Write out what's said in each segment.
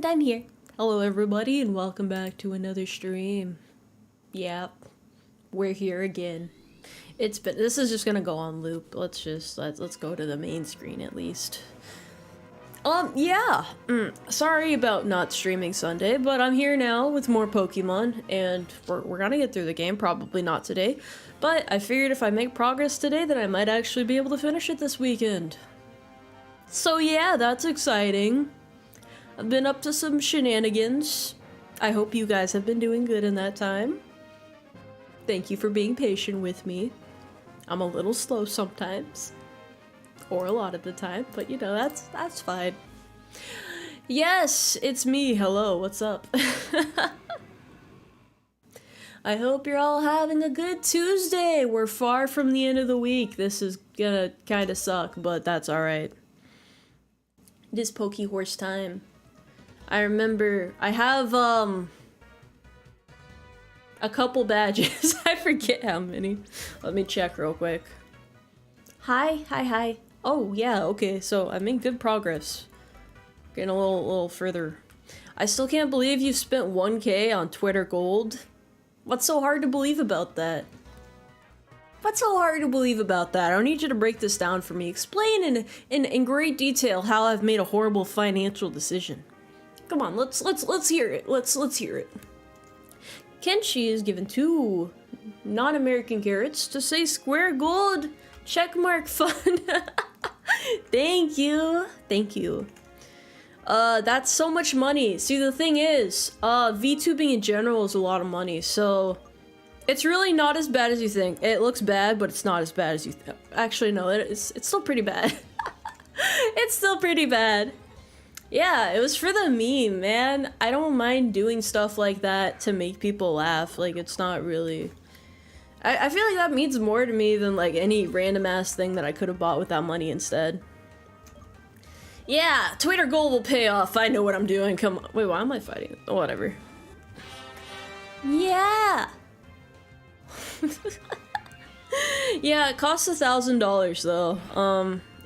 And I'm here. Hello everybody and welcome back to another stream. Yep. We're here again. This is just gonna go on loop. Let's go to the main screen at least. Yeah. Sorry about not streaming Sunday, but I'm here now with more Pokemon, and we're gonna get through the game, probably not today. But I figured if I make progress today, then I might actually be able to finish it this weekend. So yeah, that's exciting. I've been up to some shenanigans. I hope you guys have been doing good in that time. Thank you for being patient with me. I'm a little slow sometimes. Or a lot of the time, but you know, that's fine. Yes, it's me. Hello, what's up? I hope you're all having a good Tuesday. We're far from the end of the week. This is gonna kinda suck, but that's alright. It is Pokehorse time. I remember I have a couple badges. I forget how many. Let me check real quick. Hi. Oh yeah, okay, so I made good progress. Getting a little further. I still can't believe you spent 1K on Twitter Gold. What's so hard to believe about that? What's so hard to believe about that? I need you to break this down for me. Explain in great detail how I've made a horrible financial decision. Come on, let's hear it. Let's hear it. Kenshi is given 2 non-American carrots to say square gold checkmark fun. Thank you. That's so much money. See, the thing is, VTubing in general is a lot of money, so it's really not as bad as you think. It looks bad, but it's not as bad as you think. Actually, no, it's still pretty bad. It's still pretty bad. Yeah, it was for the meme, man. I don't mind doing stuff like that to make people laugh. Like, it's not really... I feel like that means more to me than, like, any random-ass thing that I could have bought with that money instead. Yeah, Twitter Gold will pay off. I know what I'm doing. Come on. Wait, why am I fighting? Oh, whatever. Yeah! Yeah, it costs $1,000, though.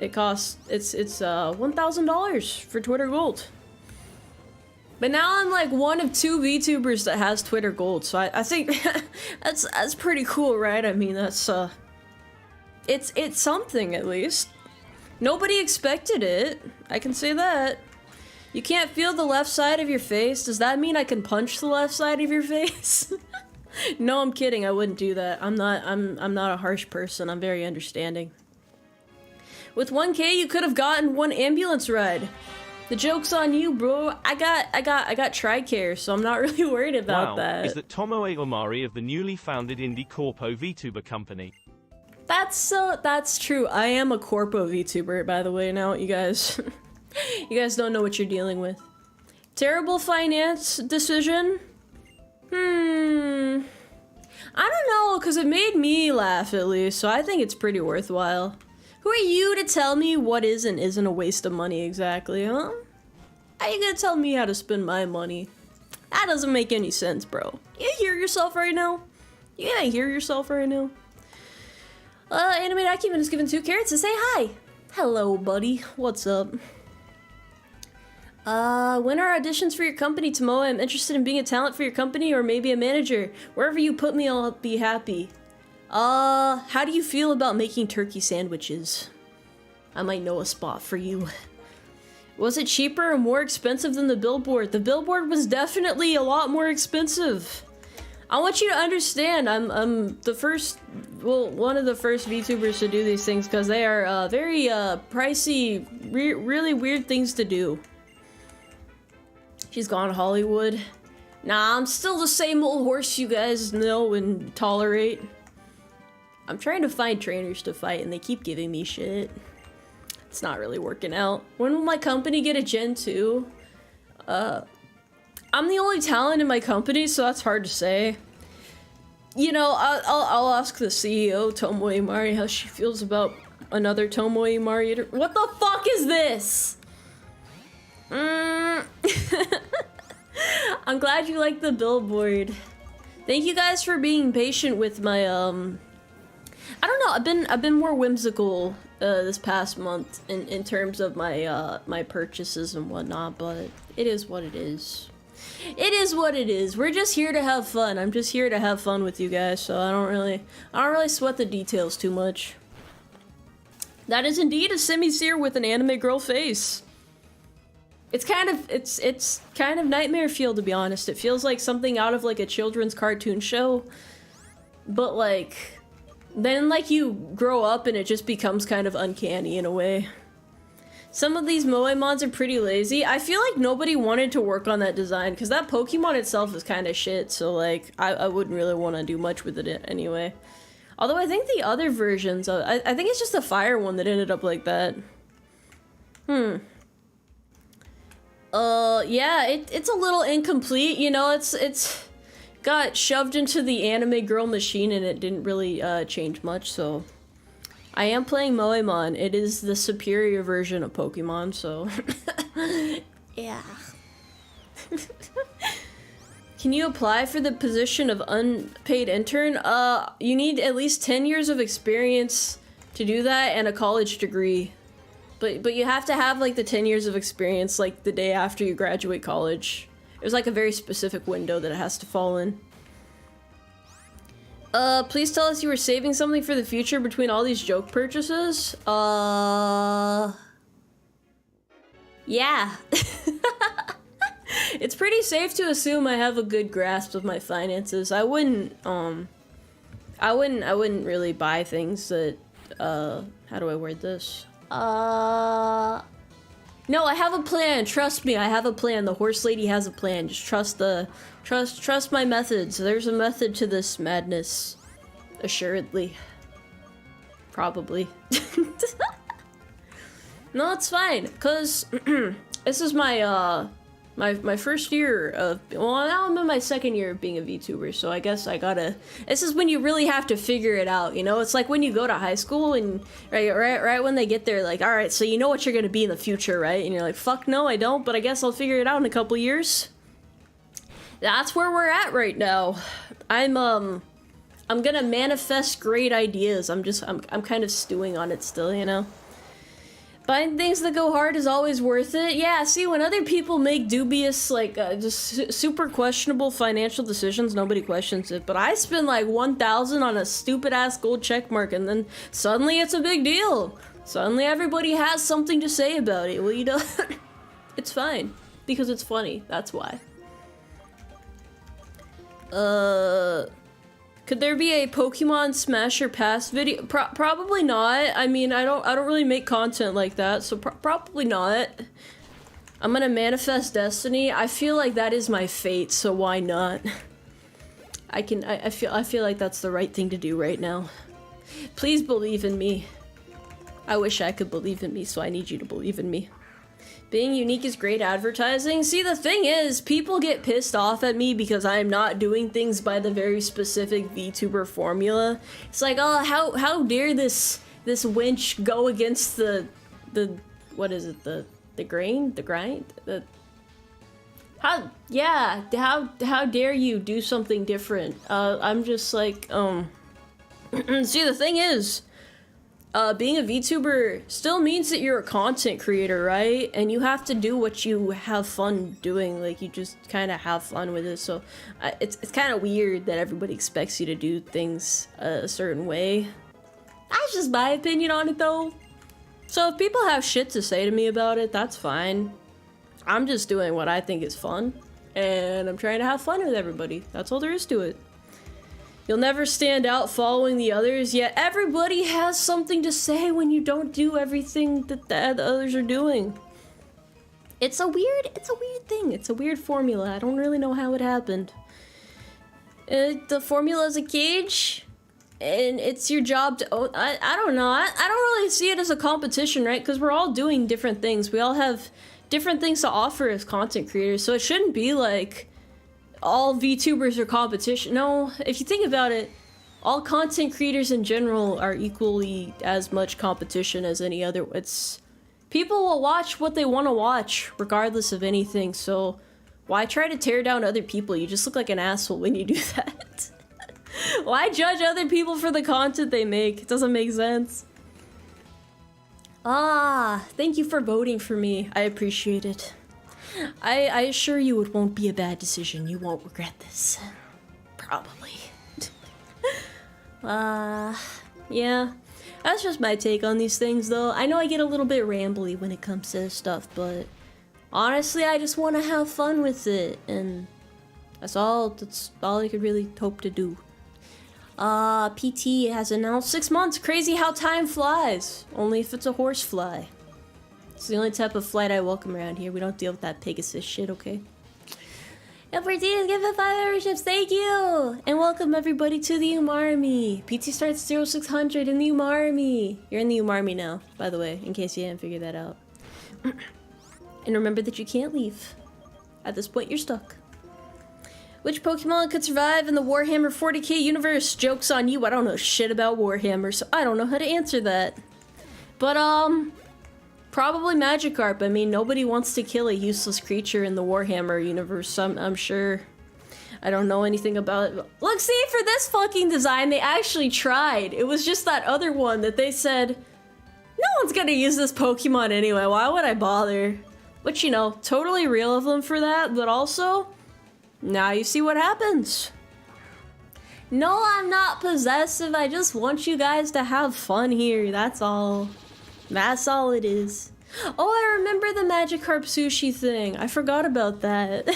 It's $1,000 for Twitter Gold. But now I'm like one of 2 VTubers that has Twitter Gold, so I think that's pretty cool, right? I mean, that's it's something at least. Nobody expected it. I can say that. You can't feel the left side of your face. Does that mean I can punch the left side of your face? No, I'm kidding. I wouldn't do that. I'm not a harsh person. I'm very understanding. With 1K, you could have gotten 1 ambulance ride. The joke's on you, bro. I got TRICARE, so I'm not really worried about that. Is that Tomoe Umari of the newly founded indie corpo VTuber company? That's true. I am a corpo VTuber, by the way. Now, you guys, you guys don't know what you're dealing with. Terrible finance decision. I don't know, cause it made me laugh at least, so I think it's pretty worthwhile. Who are you to tell me what is and isn't a waste of money exactly, huh? How you gonna tell me how to spend my money? That doesn't make any sense, bro. You hear yourself right now? You gotta hear yourself right now? Animated Acumen is given 2 carrots to say hi. Hello, buddy. What's up? When are auditions for your company, Tomoe? I'm interested in being a talent for your company or maybe a manager. Wherever you put me, I'll be happy. How do you feel about making turkey sandwiches? I might know a spot for you. Was it cheaper or more expensive than the billboard? The billboard was definitely a lot more expensive. I want you to understand, I'm the first, well, one of the first VTubers to do these things because they are, very, pricey, really weird things to do. She's gone Hollywood. Nah, I'm still the same old horse you guys know and tolerate. I'm trying to find trainers to fight and they keep giving me shit. It's not really working out. When will my company get a Gen 2? I'm the only talent in my company, so that's hard to say. You know, I'll ask the CEO, Tomoe Umari, how she feels about another Tomoe Umari. What the fuck is this? I'm glad you like the billboard. Thank you guys for being patient with my, I don't know, I've been more whimsical this past month in terms of my my purchases and whatnot, but it is what it is. It is what it is. We're just here to have fun. I'm just here to have fun with you guys, so I don't really sweat the details too much. That is indeed a semi-seer with an anime girl face. It's kind of nightmare fuel, to be honest. It feels like something out of like a children's cartoon show, but like then like you grow up and it just becomes kind of uncanny in a way. Some of these moe mods are pretty lazy. I feel like nobody wanted to work on that design because that Pokemon itself is kind of shit, so like I wouldn't really want to do much with it anyway. Although I think the other versions, I think it's just the fire one that ended up like that. Yeah, it's a little incomplete, you know, it's got shoved into the anime girl machine and it didn't really change much, so I am playing Moemon. It is the superior version of Pokemon, so yeah. Can you apply for the position of unpaid intern? You need at least 10 years of experience to do that and a college degree. But you have to have like the 10 years of experience like the day after you graduate college. There's like a very specific window that it has to fall in. Please tell us you were saving something for the future between all these joke purchases. Yeah. It's pretty safe to assume I have a good grasp of my finances. I wouldn't really buy things that, how do I word this? No, I have a plan. Trust me, I have a plan. The horse lady has a plan. Just trust my methods. There's a method to this madness. Assuredly. Probably. No, it's fine, cause this is my my first year of, well, now I'm in my second year of being a VTuber, so I guess I gotta, this is when you really have to figure it out, you know? It's like when you go to high school and right when they get there, like, all right, so you know what you're gonna be in the future, right? And you're like, fuck no, I don't, but I guess I'll figure it out in a couple years. That's where we're at right now. I'm gonna manifest great ideas. I'm kind of stewing on it still, you know? Buying things that go hard is always worth it. Yeah, see, when other people make dubious, like, just super questionable financial decisions, nobody questions it. But I spend like 1,000 on a stupid-ass gold checkmark, and then suddenly it's a big deal. Suddenly everybody has something to say about it. Well, you know, it's fine. Because it's funny, that's why. Could there be a Pokemon Smash or Pass video? Probably not. I mean, I don't really make content like that, so probably not. I'm gonna manifest destiny. I feel like that is my fate, so why not? I feel like that's the right thing to do right now. Please believe in me. I wish I could believe in me, so I need you to believe in me. Being unique is great advertising. See, the thing is, people get pissed off at me because I'm not doing things by the very specific VTuber formula. It's like, oh, how dare this wench go against the what is it, the grind? How dare you do something different? I'm just like, see, the thing is, being a VTuber still means that you're a content creator, right? And you have to do what you have fun doing, like you just kind of have fun with it, so it's kind of weird that everybody expects you to do things a certain way. That's just my opinion on it though. So if people have shit to say to me about it, that's fine. I'm just doing what I think is fun, and I'm trying to have fun with everybody. That's all there is to it. You'll never stand out following the others, yet everybody has something to say when you don't do everything that the others are doing. It's a weird thing. It's a weird formula. I don't really know how it happened. The formula is a cage, and it's your job to own. I don't know. I don't really see it as a competition, right? Because we're all doing different things. We all have different things to offer as content creators, so it shouldn't be like all VTubers are competition. No, if you think about it, all content creators in general are equally as much competition as any other. People will watch what they want to watch regardless of anything, so why try to tear down other people? You just look like an asshole when you do that. Why judge other people for the content they make? It doesn't make sense. Ah, thank you for voting for me. I appreciate it. I assure you it won't be a bad decision. You won't regret this. Probably. Yeah. That's just my take on these things, though. I know I get a little bit rambly when it comes to this stuff, but honestly, I just want to have fun with it, and that's all I could really hope to do. PT has announced 6 months. Crazy how time flies. Only if it's a horse fly. It's the only type of flight I welcome around here. We don't deal with that Pegasus shit, okay? UmARTi, give it 5 memberships, thank you! And welcome everybody to the Umarmy. PT starts 0600 in the Umarmy. You're in the Umarmy now, by the way, in case you hadn't figured that out. And remember that you can't leave. At this point, you're stuck. Which Pokemon could survive in the Warhammer 40k universe? Joke's on you, I don't know shit about Warhammer, so I don't know how to answer that. But, probably Magikarp. I mean, nobody wants to kill a useless creature in the Warhammer universe, so I'm sure. I don't know anything about it. Look, see, for this fucking design, they actually tried. It was just that other one that they said, no one's gonna use this Pokemon anyway, why would I bother? Which, you know, totally real of them for that, but also, now you see what happens. No, I'm not possessive, I just want you guys to have fun here, that's all. That's all it is. Oh, I remember the Magikarp sushi thing. I forgot about that.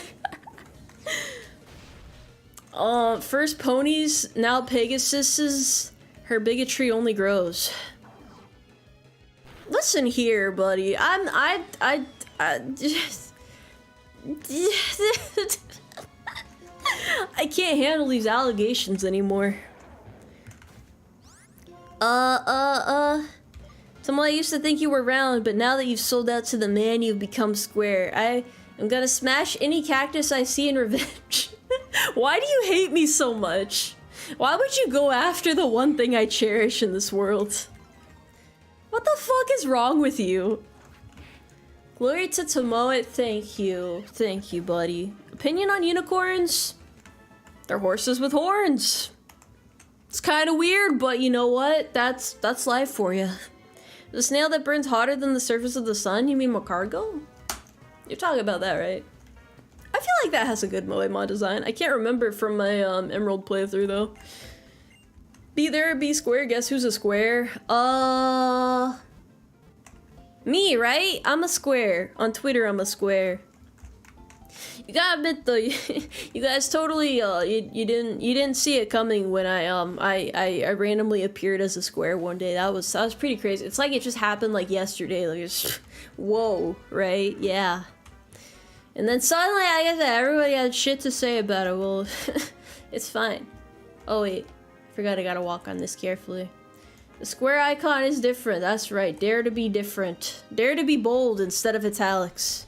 First ponies, now Pegasuses. Her bigotry only grows. Listen here, buddy. I can't handle these allegations anymore. Tomoe, I used to think you were round, but now that you've sold out to the man, you've become square. I am gonna smash any cactus I see in revenge. Why do you hate me so much? Why would you go after the one thing I cherish in this world? What the fuck is wrong with you? Glory to Tomoe, thank you. Thank you, buddy. Opinion on unicorns? They're horses with horns. It's kind of weird, but you know what? That's life for you. The snail that burns hotter than the surface of the sun? You mean Macargo? You're talking about that, right? I feel like that has a good Moe design. I can't remember from my Emerald playthrough, though. Be there, be square. Guess who's a square? Me, right? I'm a square. On Twitter, I'm a square. You gotta admit though, you guys totally you didn't see it coming when I randomly appeared as a square one day. That was pretty crazy. It's like it just happened like yesterday. Like it's, whoa, right? Yeah. And then suddenly I guess everybody had shit to say about it. Well, it's fine. Oh wait, forgot I gotta walk on this carefully. The square icon is different. That's right. Dare to be different. Dare to be bold instead of italics.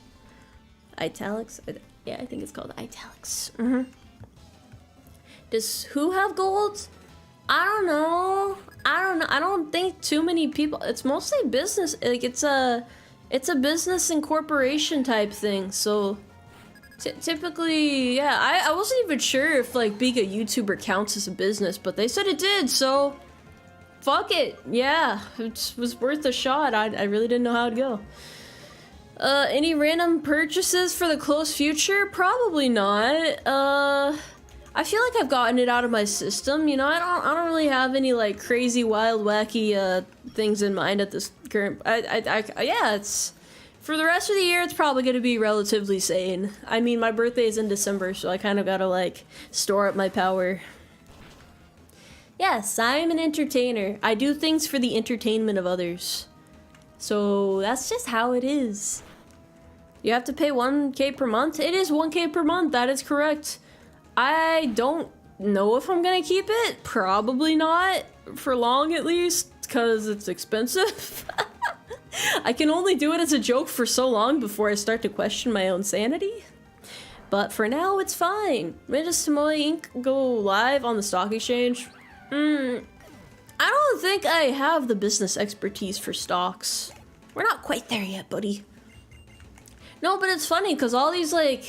Italics? Yeah, I think it's called italics. Does who have gold? I don't know. I don't think too many people. It's mostly business. Like it's a business and corporation type thing. So typically, yeah. I wasn't even sure if like being a YouTuber counts as a business, but they said it did. So fuck it. Yeah, it was worth a shot. I really didn't know how it'd go. Any random purchases for the close future? Probably not. I feel like I've gotten it out of my system, you know. I don't really have any like crazy, wild, wacky things in mind at this current. Yeah, it's for the rest of the year. It's probably gonna be relatively sane. I mean, my birthday is in December, so I kind of gotta like store up my power. Yes, I'm an entertainer. I do things for the entertainment of others. So that's just how it is. You have to pay 1K per month? It is 1K per month, that is correct. I don't know if I'm gonna keep it. Probably not. For long at least, because it's expensive. I can only do it as a joke for so long before I start to question my own sanity. But for now, it's fine. When does Tomoe Inc. go live on the stock exchange? I don't think I have the business expertise for stocks. We're not quite there yet, buddy. No, but it's funny because all these other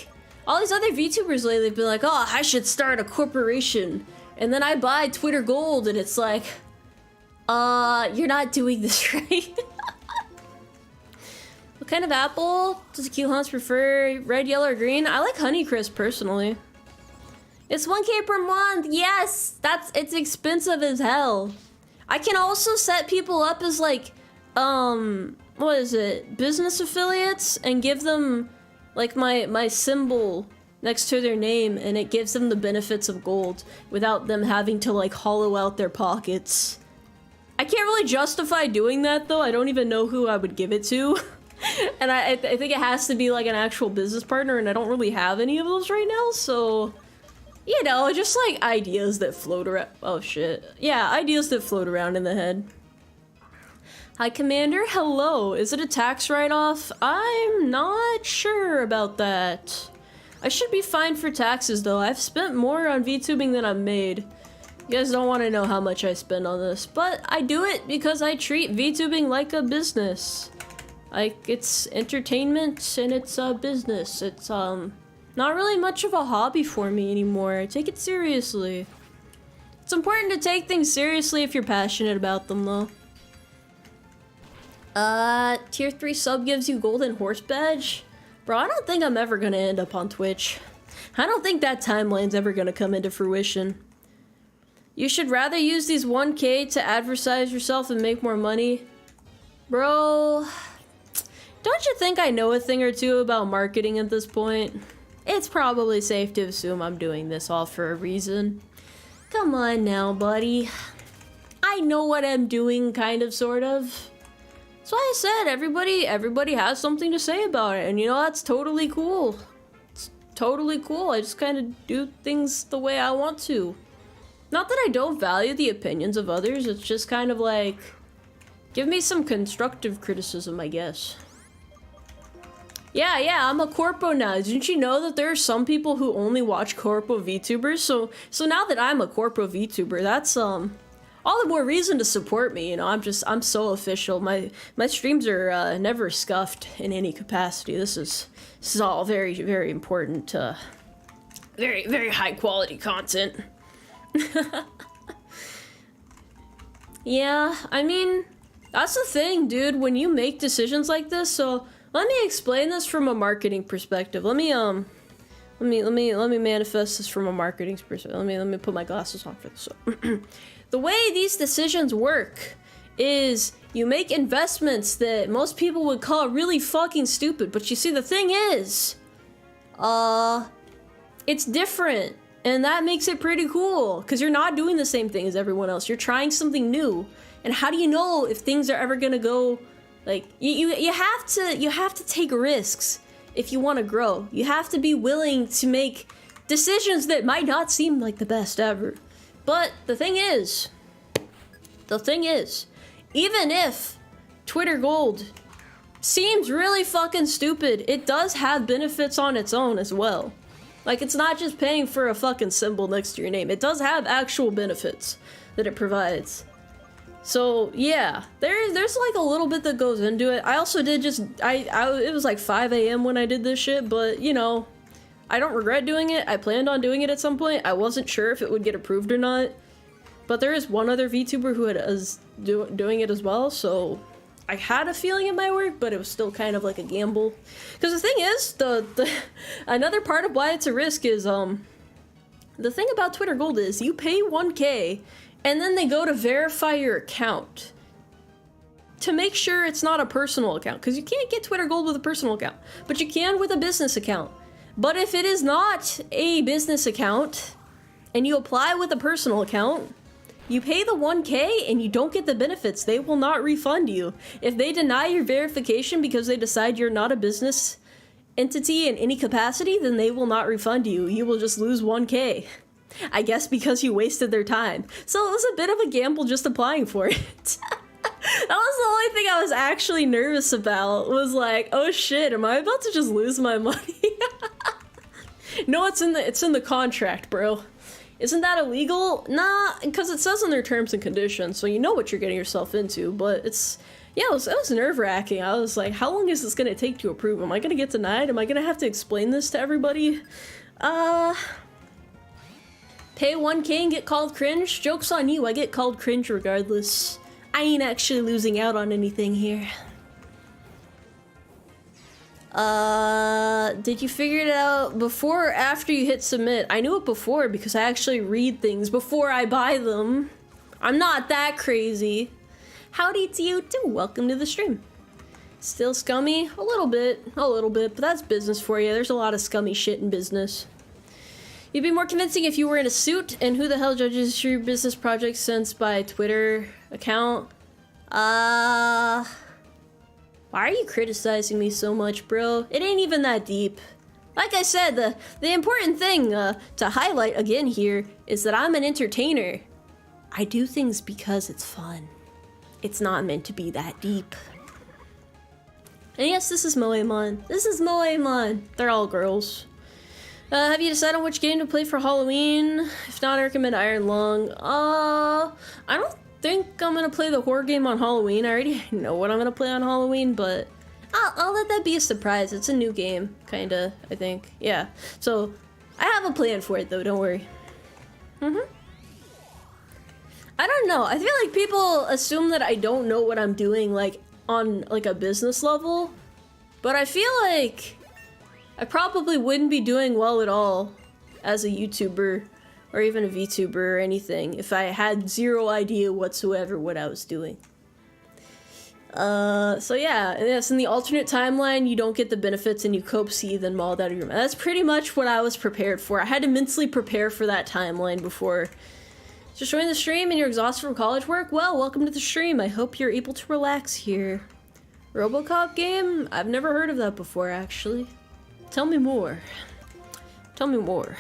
VTubers lately have been like, oh, I should start a corporation. And then I buy Twitter Gold and it's like, you're not doing this right. What kind of apple does Q Hunts prefer? Red, yellow, or green? I like Honeycrisp personally. It's 1K per month. Yes, it's expensive as hell. I can also set people up as like, what is it? Business affiliates and give them like my symbol next to their name, and it gives them the benefits of gold without them having to like hollow out their pockets. I can't really justify doing that though. I don't even know who I would give it to. And I think it has to be like an actual business partner, and I don't really have any of those right now, so... You know, just like ideas that float around. Oh shit. Yeah, ideas that float around in the head. Hi, Commander. Hello. Is it a tax write-off? I'm not sure about that. I should be fine for taxes though. I've spent more on VTubing than I've made. You guys don't want to know how much I spend on this, but I do it because I treat VTubing like a business. Like, it's entertainment and it's a business. It's, not really much of a hobby for me anymore. I take it seriously. It's important to take things seriously if you're passionate about them, though. Tier 3 sub gives you golden horse badge? Bro, I don't think I'm ever gonna end up on Twitch. I don't think that timeline's ever gonna come into fruition. You should rather use these 1K to advertise yourself and make more money. Bro, don't you think I know a thing or two about marketing at this point? It's probably safe to assume I'm doing this all for a reason. Come on now, buddy. I know what I'm doing, kind of, sort of. That's why I said everybody has something to say about it, and you know, that's totally cool. It's totally cool. I just kind of do things the way I want to. Not that I don't value the opinions of others, it's just kind of like, give me some constructive criticism, I guess. Yeah, I'm a corpo now. Didn't you know that there are some people who only watch corpo VTubers? So now that I'm a corpo VTuber, that's all the more reason to support me. You know, I'm so official. My streams are never scuffed in any capacity. This is all very, very important. Very, very high quality content. Yeah, I mean, that's the thing, dude. When you make decisions like this, so. Let me explain this from a marketing perspective. Let me manifest this from a marketing perspective. Let me put my glasses on for this. The way these decisions work is you make investments that most people would call really fucking stupid, but you see, the thing is, it's different, and that makes it pretty cool, because you're not doing the same thing as everyone else. You're trying something new, and how do you know if things are ever gonna go? Like, you have to take risks if you want to grow. You have to be willing to make decisions that might not seem like the best ever. But the thing is, even if Twitter Gold seems really fucking stupid, it does have benefits on its own as well. Like, it's not just paying for a fucking symbol next to your name. It does have actual benefits that it provides. So yeah, there's like a little bit that goes into it. I also did it was like 5 AM when I did this shit, but you know, I don't regret doing it. I planned on doing it at some point. I wasn't sure if it would get approved or not, but there is one other VTuber who is doing it as well, so I had a feeling it might work, but it was still kind of like a gamble. Because the thing is, the another part of why it's a risk is the thing about Twitter Gold is you pay 1K. And then they go to verify your account to make sure it's not a personal account, because you can't get Twitter Gold with a personal account, but you can with a business account. But if it is not a business account and you apply with a personal account, you pay the 1K and you don't get the benefits. They will not refund you. If they deny your verification because they decide you're not a business entity in any capacity, then they will not refund you. You will just lose 1K. I guess because you wasted their time. So it was a bit of a gamble just applying for it. That was the only thing I was actually nervous about, was like, oh shit, am I about to just lose my money? No, it's in the contract, bro. Isn't that illegal? Nah, because it says in their terms and conditions, so you know what you're getting yourself into, but it's... Yeah, it was nerve-wracking. I was like, how long is this gonna take to approve? Am I gonna get denied? Am I gonna have to explain this to everybody? Pay 1K and get called cringe? Joke's on you, I get called cringe regardless. I ain't actually losing out on anything here. Did you figure it out before or after you hit submit? I knew it before because I actually read things before I buy them. I'm not that crazy. Howdy to you too. Welcome to the stream. Still scummy? A little bit, but that's business for you. There's a lot of scummy shit in business. You'd be more convincing if you were in a suit, and who the hell judges your business projects sent by Twitter account? Why are you criticizing me so much, bro? It ain't even that deep. Like I said, the important thing to highlight again here is that I'm an entertainer. I do things because it's fun. It's not meant to be that deep. And yes, this is Moemon. This is Moemon. They're all girls. Have you decided on which game to play for Halloween? If not, I recommend Iron Lung. I don't think I'm gonna play the horror game on Halloween. I already know what I'm gonna play on Halloween, but I'll let that be a surprise. It's a new game, kinda, I think. Yeah. So, I have a plan for it though, don't worry. I don't know. I feel like people assume that I don't know what I'm doing, like, on, like, a business level. But I feel like I probably wouldn't be doing well at all as a YouTuber or even a VTuber or anything if I had zero idea whatsoever what I was doing. So yeah, and yes, in the alternate timeline, you don't get the benefits and you cope, seethe, and mauled out of your mind. That's pretty much what I was prepared for. I had to mentally prepare for that timeline before. Just join the stream and you're exhausted from college work? Well, welcome to the stream. I hope you're able to relax here. RoboCop game? I've never heard of that before, actually. Tell me more. Tell me more.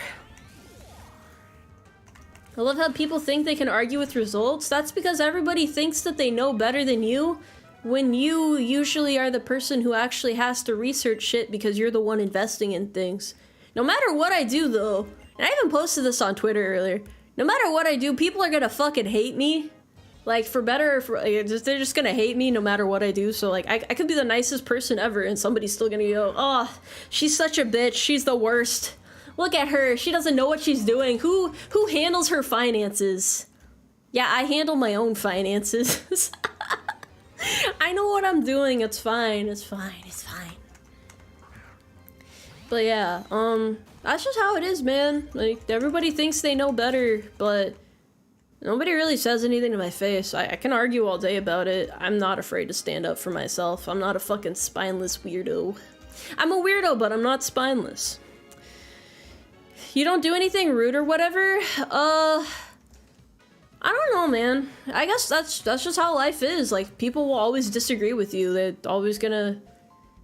I love how people think they can argue with results. That's because everybody thinks that they know better than you, when you usually are the person who actually has to research shit because you're the one investing in things. No matter what I do, though, and I even posted this on Twitter earlier, no matter what I do, people are gonna fucking hate me. Like, for better or for, like, they're just gonna hate me no matter what I do. So, like, I could be the nicest person ever and somebody's still gonna go, oh, she's such a bitch, she's the worst. Look at her, she doesn't know what she's doing. Who handles her finances? Yeah, I handle my own finances. I know what I'm doing, it's fine, it's fine, it's fine. But yeah, that's just how it is, man. Like, everybody thinks they know better, but nobody really says anything to my face. I can argue all day about it. I'm not afraid to stand up for myself. I'm not a fucking spineless weirdo. I'm a weirdo, but I'm not spineless. You don't do anything rude or whatever? I don't know, man. I guess that's just how life is. Like, people will always disagree with you. They're always gonna...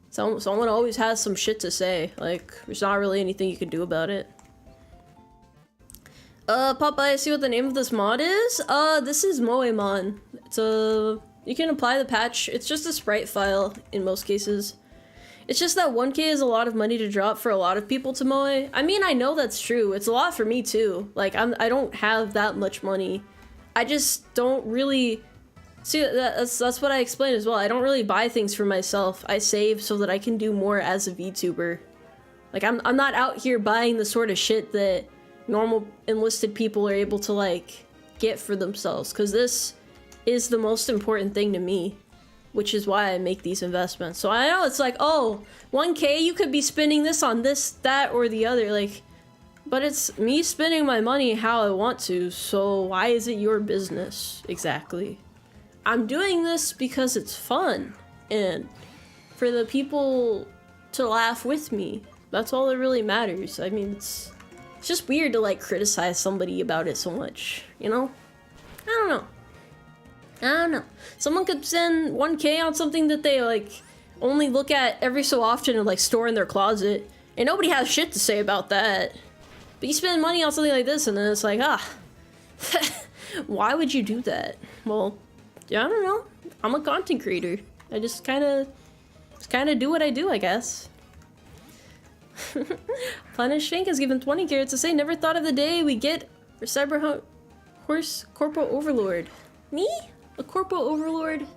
Someone always has some shit to say. Like, there's not really anything you can do about it. Popeye, I see what the name of this mod is. This is Moemon. It's you can apply the patch. It's just a sprite file in most cases. It's just that 1K is a lot of money to drop for a lot of people, Tomoe. I mean, I know that's true. It's a lot for me too. Like, I don't have that much money. I just don't really... See, that's what I explained as well. I don't really buy things for myself. I save so that I can do more as a VTuber. Like, I'm not out here buying the sort of shit that normal enlisted people are able to, like, get for themselves. Because this is the most important thing to me. Which is why I make these investments. So I know it's like, oh, 1K, you could be spending this on this, that, or the other. Like, but it's me spending my money how I want to. So why is it your business? Exactly. I'm doing this because it's fun, and for the people to laugh with me. That's all that really matters. I mean, it's just weird to, like, criticize somebody about it so much, you know? I don't know. Someone could spend 1K on something that they, like, only look at every so often and, like, store in their closet, and nobody has shit to say about that. But you spend money on something like this, and then it's like, why would you do that? Well... yeah, I don't know. I'm a content creator. I just kind of do what I do, I guess. Punish Fink has given 20 carrots to say, never thought of the day we get for cyber horse corporal overlord. Me? A corporal overlord?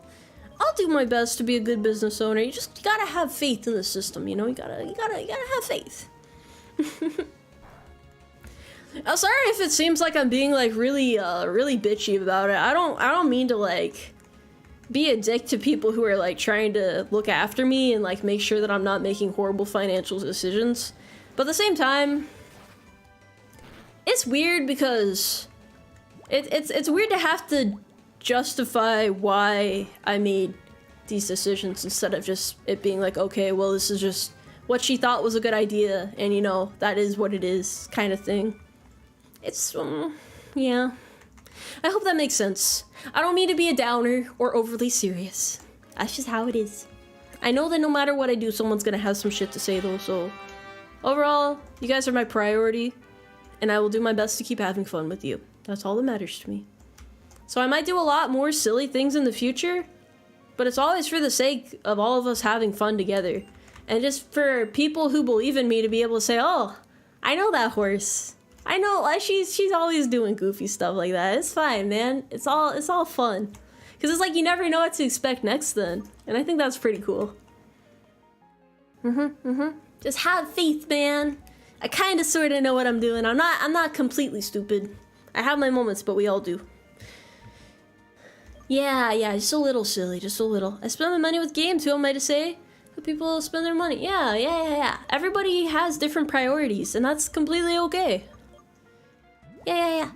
I'll do my best to be a good business owner. You gotta have faith in the system, you know? You gotta have faith. I'm sorry if it seems like I'm being, like, really bitchy about it. I don't mean to, like, be a dick to people who are like trying to look after me and like make sure that I'm not making horrible financial decisions. But at the same time, it's weird because it's weird to have to justify why I made these decisions instead of just it being like, okay, well, this is just what she thought was a good idea, and you know, that is what it is, kind of thing. It's, yeah. I hope that makes sense. I don't mean to be a downer or overly serious. That's just how it is. I know that no matter what I do, someone's gonna have some shit to say though, so overall, you guys are my priority, and I will do my best to keep having fun with you. That's all that matters to me. So I might do a lot more silly things in the future, but it's always for the sake of all of us having fun together. And just for people who believe in me to be able to say, oh, I know that horse. I know, like, she's always doing goofy stuff like that. It's fine, man. It's all fun. Because it's like you never know what to expect next then. And I think that's pretty cool. Just have faith, man. I kind of sort of know what I'm doing. I'm not completely stupid. I have my moments, but we all do. Yeah, just a little silly, just a little. I spend my money with games, who am I to say? How people spend their money. Yeah. Everybody has different priorities, and that's completely okay. Yeah.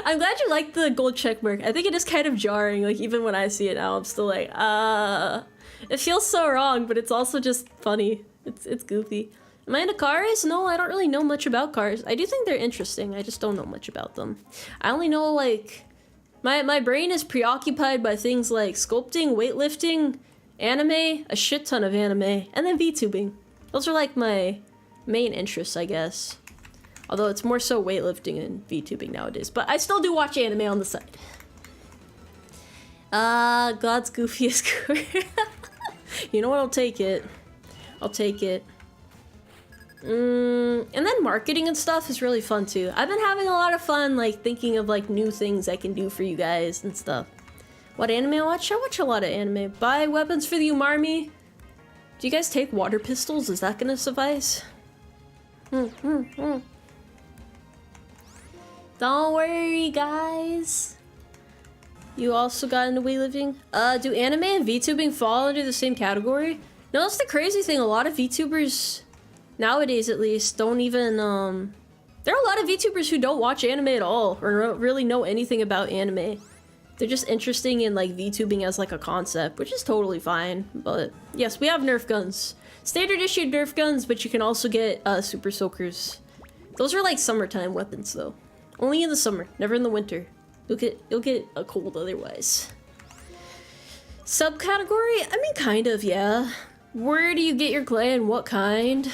I'm glad you like the gold check mark. I think it is kind of jarring, like even when I see it now, I'm still like, it feels so wrong, but it's also just funny. It's goofy. Am I into cars? No, I don't really know much about cars. I do think they're interesting, I just don't know much about them. I only know, like, my brain is preoccupied by things like sculpting, weightlifting, anime, a shit ton of anime, and then VTubing. Those are like my main interests, I guess. Although it's more so weightlifting and VTubing nowadays. But I still do watch anime on the side. God's goofiest career. You know what? I'll take it. And then marketing and stuff is really fun too. I've been having a lot of fun, like, thinking of like new things I can do for you guys and stuff. What anime I watch? I watch a lot of anime. Buy weapons for the Umarmy. Do you guys take water pistols? Is that gonna suffice? Don't worry, guys. You also got into weightlifting? Do anime and VTubing fall under the same category? No, that's the crazy thing. A lot of VTubers, nowadays at least, don't even, there are a lot of VTubers who don't watch anime at all, or don't really know anything about anime. They're just interested in, like, VTubing as, like, a concept, which is totally fine. But, yes, we have Nerf guns. Standard issue Nerf guns, but you can also get, Super Soakers. Like, summertime weapons, though. Only in the summer, never in the winter. You'll get a cold otherwise. Subcategory? I mean, kind of, yeah. Where do you get your clay and what kind?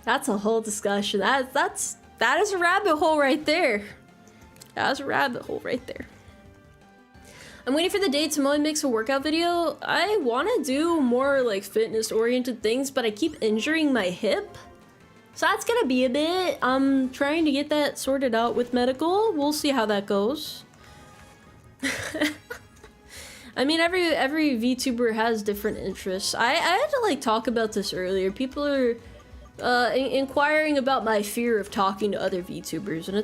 That's a whole discussion. That is a rabbit hole right there. That's a rabbit hole right there. I'm waiting for the day Tomoe makes a workout video. I want to do more like fitness oriented things, but I keep injuring my hip. So that's gonna be a bit. I'm trying to get that sorted out with medical. We'll see how that goes. I mean, every VTuber has different interests. I had to like talk about this earlier. People are inquiring about my fear of talking to other VTubers, and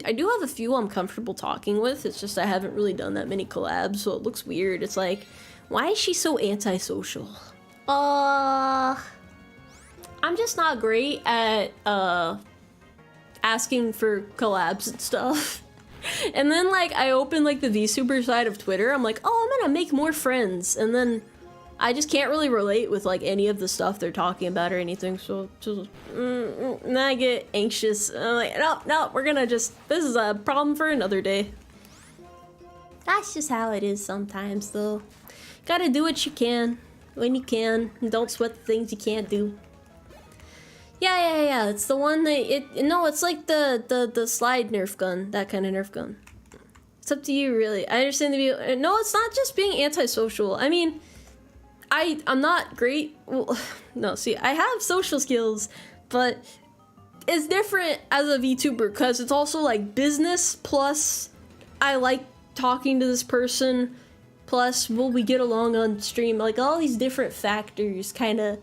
I do have a few I'm comfortable talking with. It's just I haven't really done that many collabs, so it looks weird. It's like, why is she so antisocial? I'm just not great at asking for collabs and stuff. And then like I open like the VTuber side of Twitter, I'm like, oh, I'm gonna make more friends, and then I just can't really relate with like any of the stuff they're talking about or anything, so just and I get anxious. I'm like, no, we're gonna just, this is a problem for another day. That's just how it is sometimes, though. Gotta do what you can when you can, and don't sweat the things you can't do. Yeah. It's the one that it's like the slide Nerf gun, that kind of Nerf gun. It's up to you, really. I understand the view. No, it's not just being antisocial. I mean, I'm not great. Well, no, see, I have social skills, but it's different as a VTuber because it's also like business plus I like talking to this person plus will we get along on stream. Like all these different factors kind of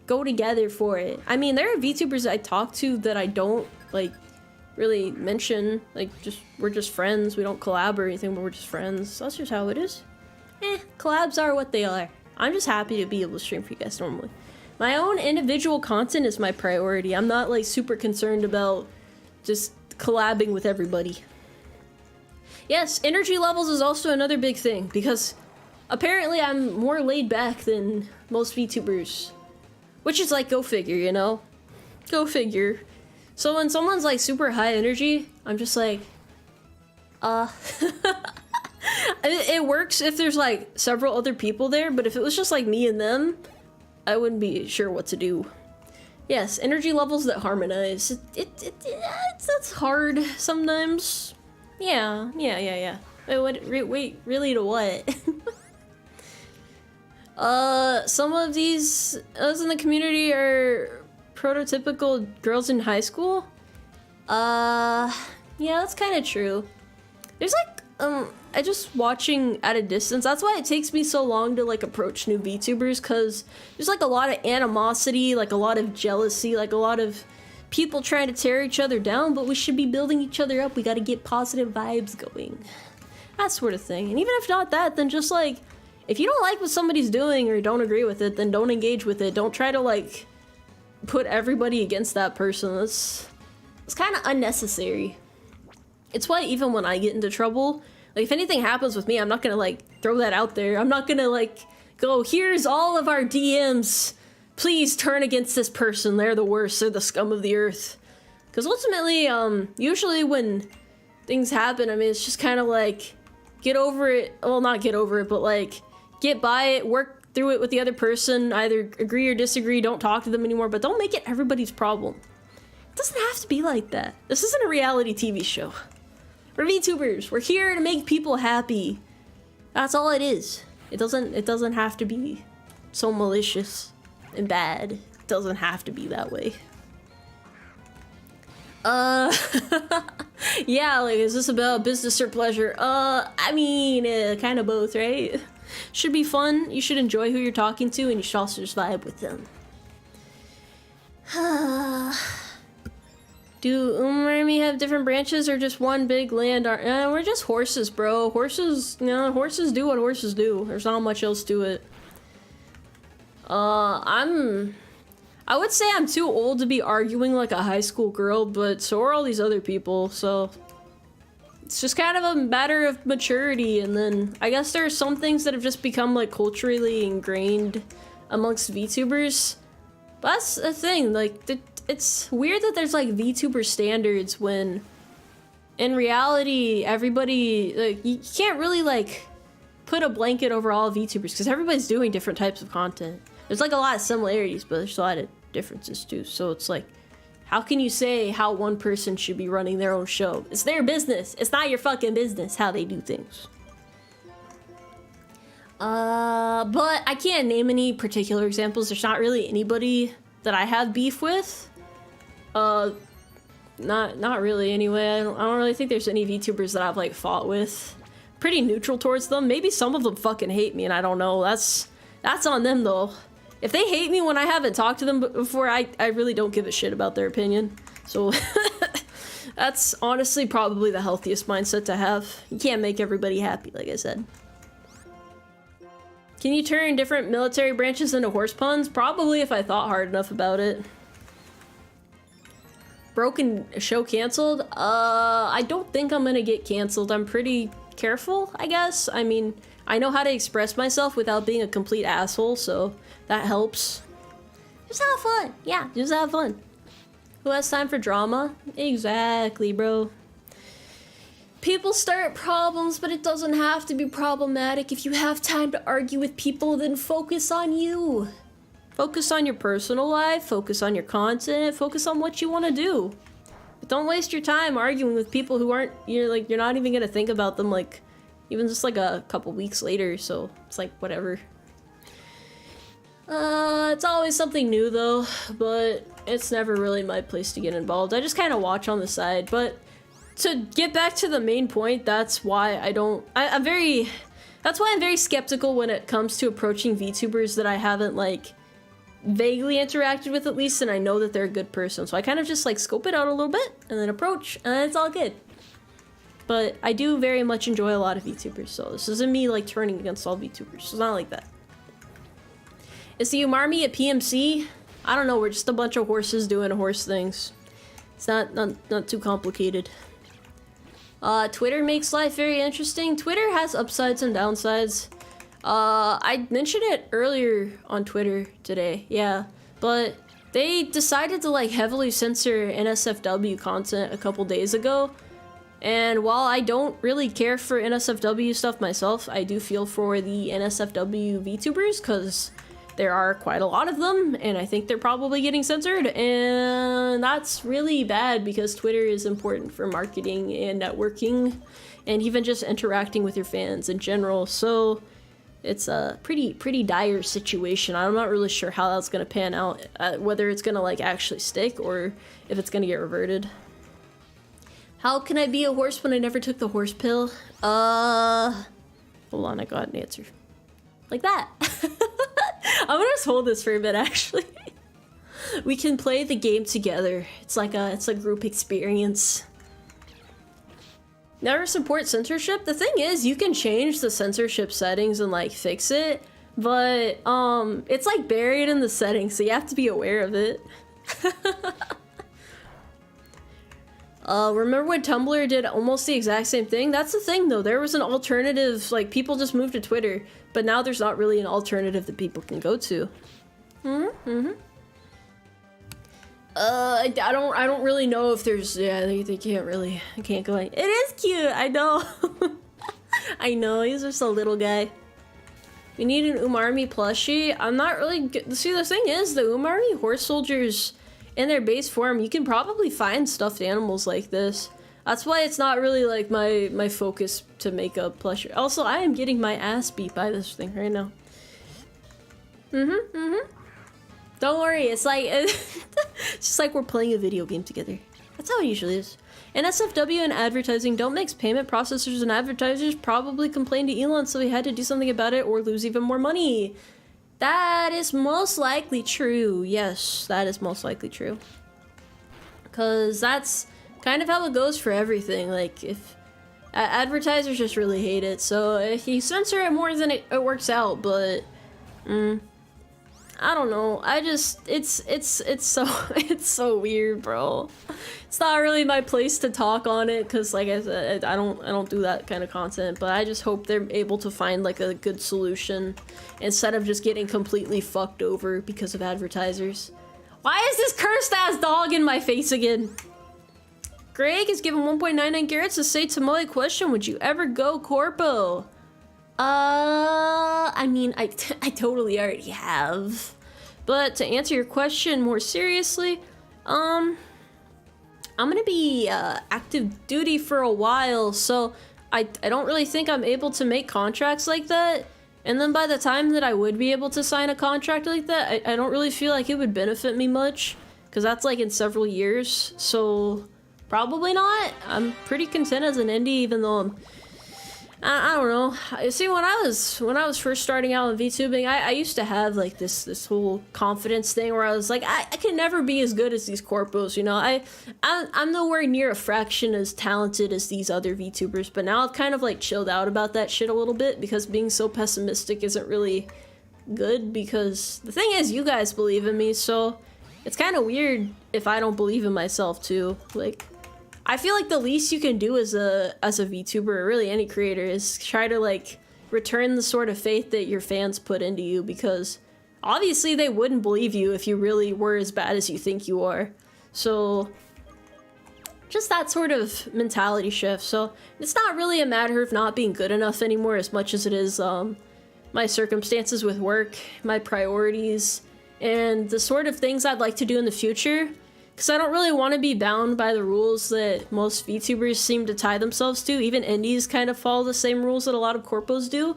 go together for it. I mean, there are VTubers I talk to that I don't like really mention, like, we're just friends. We don't collab or anything, but we're just friends. That's just how it is. Collabs are what they are. I'm just happy to be able to stream for you guys normally. My own individual content is my priority. I'm not, like, super concerned about just collabing with everybody. Yes, energy levels is also another big thing, because apparently I'm more laid back than most VTubers. Which is like, go figure, you know? Go figure. So when someone's like super high energy, I'm just like, it works if there's like several other people there, but if it was just like me and them, I wouldn't be sure what to do. Yes, energy levels that harmonize. That's hard sometimes. Yeah. Wait, really to what? Some of us in the community are prototypical girls in high school. Yeah, that's kind of true. There's like, I just watching at a distance. That's why it takes me so long to like approach new VTubers, because there's like a lot of animosity, like a lot of jealousy, like a lot of people trying to tear each other down, but we should be building each other up. We got to get positive vibes going. That sort of thing. And even if not that, then just like, if you don't like what somebody's doing or don't agree with it, then don't engage with it. Don't try to like put everybody against that person. It's kind of unnecessary. It's why even when I get into trouble, like if anything happens with me, I'm not gonna like throw that out there. I'm not gonna like go, here's all of our DMs. Please turn against this person. They're the worst. They're the scum of the earth. Because ultimately, usually when things happen, I mean, it's just kind of like, get over it. Well, not get over it, but like, get by it, work through it with the other person, either agree or disagree, don't talk to them anymore, but don't make it everybody's problem. It doesn't have to be like that. This isn't a reality TV show. We're VTubers. We're here to make people happy. That's all it is. It doesn't have to be so malicious and bad. It doesn't have to be that way. Yeah, like, is this about business or pleasure? I mean, kind of both, right? Should be fun. You should enjoy who you're talking to, and you should also just vibe with them. Do Umarmy have different branches or just one big land? We're just horses, bro. Horses, horses do what horses do. There's not much else to it. I would say I'm too old to be arguing like a high school girl, but so are all these other people, so it's just kind of a matter of maturity. And then I guess there are some things that have just become like culturally ingrained amongst VTubers. But that's the thing, like, it's weird that there's like VTuber standards when in reality everybody, like, you can't really like put a blanket over all VTubers because everybody's doing different types of content. There's like a lot of similarities, but there's a lot of differences too. So it's like, how can you say how one person should be running their own show? It's their business. It's not your fucking business how they do things. But I can't name any particular examples. There's not really anybody that I have beef with. Not really anyway. I don't really think there's any VTubers that I've like fought with. Pretty neutral towards them. Maybe some of them fucking hate me and I don't know. That's on them though. If they hate me when I haven't talked to them before, I really don't give a shit about their opinion. So that's honestly probably the healthiest mindset to have. You can't make everybody happy, like I said. Can you turn different military branches into horse puns? Probably if I thought hard enough about it. Broken show canceled? I don't think I'm gonna get canceled. I'm pretty careful, I guess. I mean, I know how to express myself without being a complete asshole, so that helps. Just have fun. Yeah, just have fun. Who has time for drama? Exactly, bro. People start problems, but it doesn't have to be problematic. If you have time to argue with people, then focus on you. Focus on your personal life, focus on your content, focus on what you want to do. But don't waste your time arguing with people who aren't, you're not even gonna think about them, like, even just like a couple weeks later, so it's like, whatever. It's always something new though, but it's never really my place to get involved. I just kind of watch on the side, but to get back to the main point, that's why I'm very skeptical when it comes to approaching VTubers that I haven't like vaguely interacted with at least, and I know that they're a good person. So I kind of just like scope it out a little bit and then approach, and it's all good. But I do very much enjoy a lot of VTubers, so this isn't me like turning against all VTubers. It's not like that. Is the Umarmy a PMC? I don't know, we're just a bunch of horses doing horse things. It's not too complicated. Twitter makes life very interesting. Twitter has upsides and downsides. I mentioned it earlier on Twitter today, yeah. But they decided to like heavily censor NSFW content a couple days ago. And while I don't really care for NSFW stuff myself, I do feel for the NSFW VTubers because there are quite a lot of them, and I think they're probably getting censored, and that's really bad because Twitter is important for marketing and networking, and even just interacting with your fans in general. So it's a pretty dire situation. I'm not really sure how that's gonna pan out, whether it's gonna like actually stick or if it's gonna get reverted. How can I be a horse when I never took the horse pill? Hold on, I got an answer. Like that. I'm gonna just hold this for a bit, actually. We can play the game together. It's a group experience. Never support censorship. The thing is, you can change the censorship settings and like fix it, but it's like buried in the settings, so you have to be aware of it. Remember when Tumblr did almost the exact same thing? That's the thing though, there was an alternative, like people just moved to Twitter, but now there's not really an alternative that people can go to. I don't really know if there's, yeah, they can't go in. It is cute, I know. I know, he's just a little guy. We need an Umarmy plushie. I'm not really, see the thing is, the Umarmy horse soldiers, in their base form, you can probably find stuffed animals like this. That's why it's not really like my focus to make a plushie. Also, I am getting my ass beat by this thing right now. Don't worry, it's like it's just like we're playing a video game together. That's how it usually is. NSFW and advertising don't mix. Payment processors and advertisers probably complained to Elon, so he had to do something about it or lose even more money. That is most likely true. Yes, that is most likely true. Because that's kind of how it goes for everything. Like, if advertisers just really hate it, so if you censor it more, then it works out. But I don't know. I just it's so weird, bro. It's not really my place to talk on it because, like I said, I don't do that kind of content. But I just hope they're able to find like a good solution instead of just getting completely fucked over because of advertisers. Why is this cursed ass dog in my face again? Greg is given 1.99 carats to say Tomoe question. Would you ever go corpo? I mean, I totally already have. But to answer your question more seriously, I'm gonna be active duty for a while, so I don't really think I'm able to make contracts like that. And then by the time that I would be able to sign a contract like that, I don't really feel like it would benefit me much, because that's like in several years, so probably not. I'm pretty content as an indie, even though I don't know. See, when I was first starting out in VTubing, I used to have like this whole confidence thing where I was like, I can never be as good as these corpos, you know. I'm nowhere near a fraction as talented as these other VTubers, but now I've kind of like chilled out about that shit a little bit because being so pessimistic isn't really good, because the thing is, you guys believe in me, so it's kind of weird if I don't believe in myself too. Like, I feel like the least you can do as a VTuber, or really any creator, is try to like return the sort of faith that your fans put into you, because obviously they wouldn't believe you if you really were as bad as you think you are. So just that sort of mentality shift. So it's not really a matter of not being good enough anymore as much as it is my circumstances with work, my priorities, and the sort of things I'd like to do in the future. Because I don't really want to be bound by the rules that most VTubers seem to tie themselves to. Even indies kind of follow the same rules that a lot of corpos do.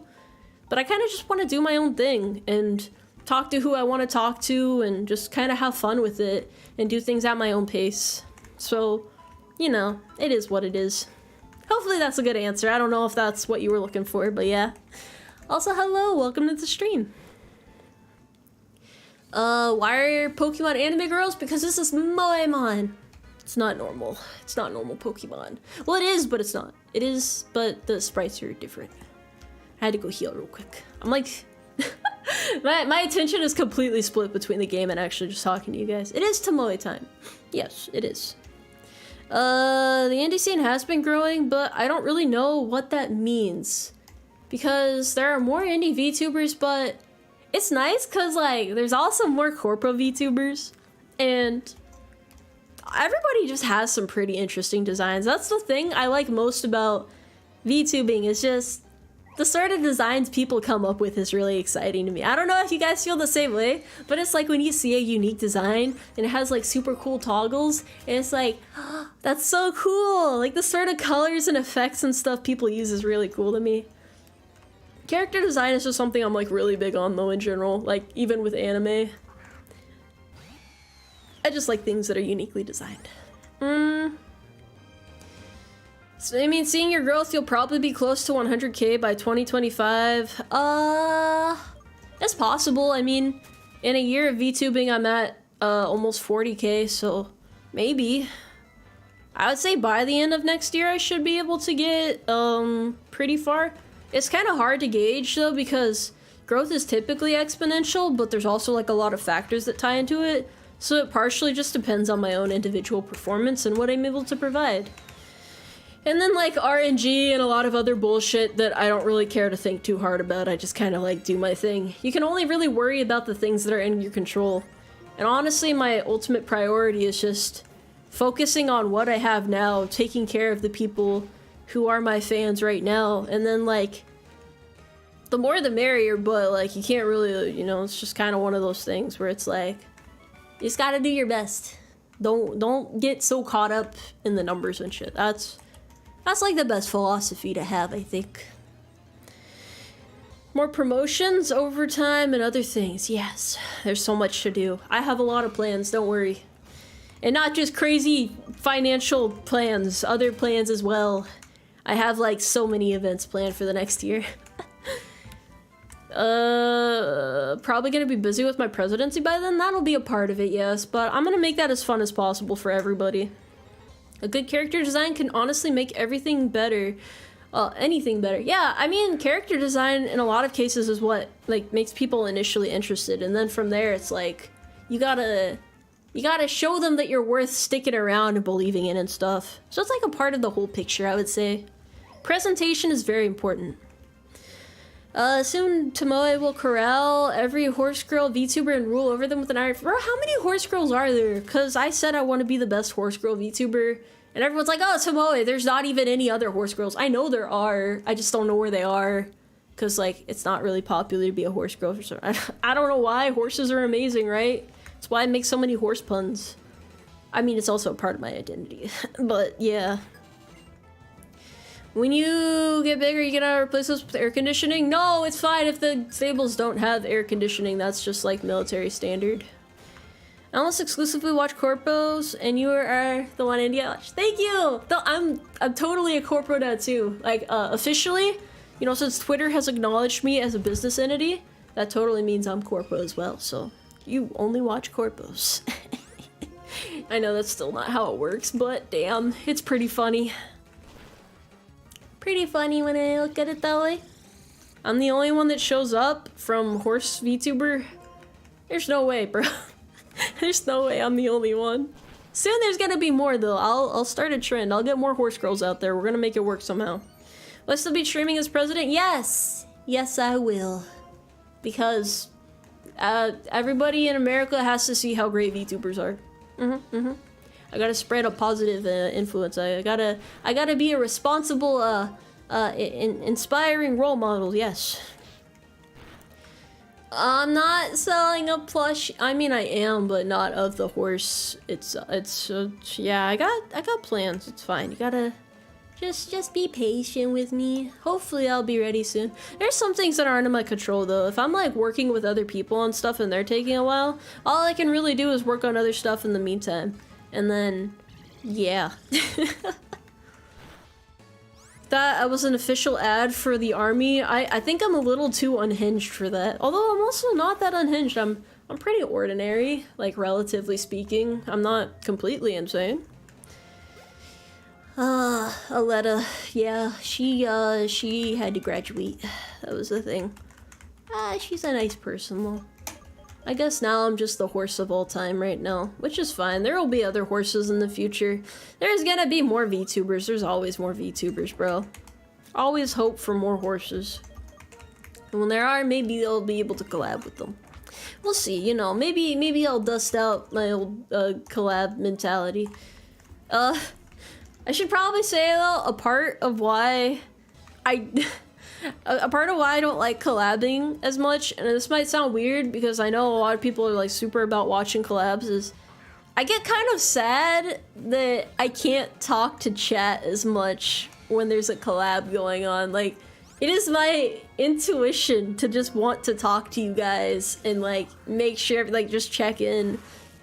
But I kind of just want to do my own thing and talk to who I want to talk to and just kind of have fun with it and do things at my own pace. So, you know, it is what it is. Hopefully that's a good answer. I don't know if that's what you were looking for, but yeah. Also, hello, welcome to the stream. Why are Pokemon anime girls? Because this is Moemon. It's not normal. It's not normal Pokemon. Well, it is, but it's not. It is, but the sprites are different. I had to go heal real quick. I'm like... my attention is completely split between the game and actually just talking to you guys. It is Tomoe time. Yes, it is. The indie scene has been growing, but I don't really know what that means. Because there are more indie VTubers, but it's nice because, like, there's also more corpo VTubers. And everybody just has some pretty interesting designs. That's the thing I like most about VTubing, is just the sort of designs people come up with is really exciting to me. I don't know if you guys feel the same way, but it's like when you see a unique design and it has like super cool toggles, and it's like, oh, that's so cool. Like the sort of colors and effects and stuff people use is really cool to me. Character design is just something I'm like really big on though in general, like even with anime. I just like things that are uniquely designed. So, I mean, seeing your growth, you'll probably be close to 100k by 2025. It's possible. I mean, in a year of VTubing, I'm at almost 40k, so maybe. I would say by the end of next year, I should be able to get pretty far. It's kind of hard to gauge though, because growth is typically exponential, but there's also like a lot of factors that tie into it. So it partially just depends on my own individual performance and what I'm able to provide. And then like RNG and a lot of other bullshit that I don't really care to think too hard about. I just kind of like do my thing. You can only really worry about the things that are in your control. And honestly, my ultimate priority is just focusing on what I have now, taking care of the people who are my fans right now. And then like, the more the merrier, but like you can't really, you know, it's just kind of one of those things where it's like, you just gotta do your best. Don't get so caught up in the numbers and shit. That's like the best philosophy to have, I think. More promotions, overtime, and other things. Yes, there's so much to do. I have a lot of plans, don't worry. And not just crazy financial plans, other plans as well. I have like so many events planned for the next year. Probably gonna be busy with my presidency by then. That'll be a part of it, yes, but I'm gonna make that as fun as possible for everybody. A good character design can honestly make everything better. Anything better. Yeah, I mean, character design in a lot of cases is what like makes people initially interested, and then from there it's like you gotta show them that you're worth sticking around and believing in and stuff. So it's like a part of the whole picture, I would say. Presentation is very important. Soon Tomoe will corral every horse girl VTuber and rule over them with an iron. Bro, how many horse girls are there? Because I said I want to be the best horse girl VTuber, and everyone's like, oh, Tomoe, there's not even any other horse girls. I know there are, I just don't know where they are. Because, like, it's not really popular to be a horse girl. I don't know why. Horses are amazing, right? That's why I make so many horse puns. I mean, it's also a part of my identity. But, yeah. When you get bigger, you gonna replace this with air conditioning? No, it's fine if the stables don't have air conditioning. That's just like military standard. I almost exclusively watch corpos, and you are the one India watch. Thank you! No, I'm totally a corpo now too. Like, officially, you know, since Twitter has acknowledged me as a business entity, that totally means I'm corpo as well, so you only watch corpos. I know that's still not how it works, but damn, it's pretty funny. Pretty funny when I look at it that way. I'm the only one that shows up from horse VTuber. There's no way, bro. There's no way I'm the only one. Soon there's gonna be more though. I'll start a trend. I'll get more horse girls out there. We're gonna make it work somehow. Will I still be streaming as president? Yes! Yes, I will. Because everybody in America has to see how great VTubers are. I gotta spread a positive influence. I gotta be a responsible, inspiring role model. Yes. I'm not selling a plush. I mean, I am, but not of the horse. Yeah. I got plans. It's fine. You gotta just be patient with me. Hopefully, I'll be ready soon. There's some things that aren't in my control though. If I'm like working with other people on stuff and they're taking a while, all I can really do is work on other stuff in the meantime. And then, yeah. That was an official ad for the army. I think I'm a little too unhinged for that. Although I'm also not that unhinged. I'm I'm pretty ordinary, like relatively speaking. I'm not completely insane. Aletta, yeah, she had to graduate. That was the thing. She's a nice person though. I guess now I'm just the horse of all time right now, which is fine. There will be other horses in the future. There's gonna be more VTubers. There's always more VTubers, bro. Always hope for more horses. And when there are, maybe they'll be able to collab with them. We'll see, you know, maybe I'll dust out my old collab mentality. I should probably say though, a part of why I don't like collabing as much, and this might sound weird because I know a lot of people are like super about watching collabs, is I get kind of sad that I can't talk to chat as much when there's a collab going on. Like, it is my intuition to just want to talk to you guys and like make sure, like, just check in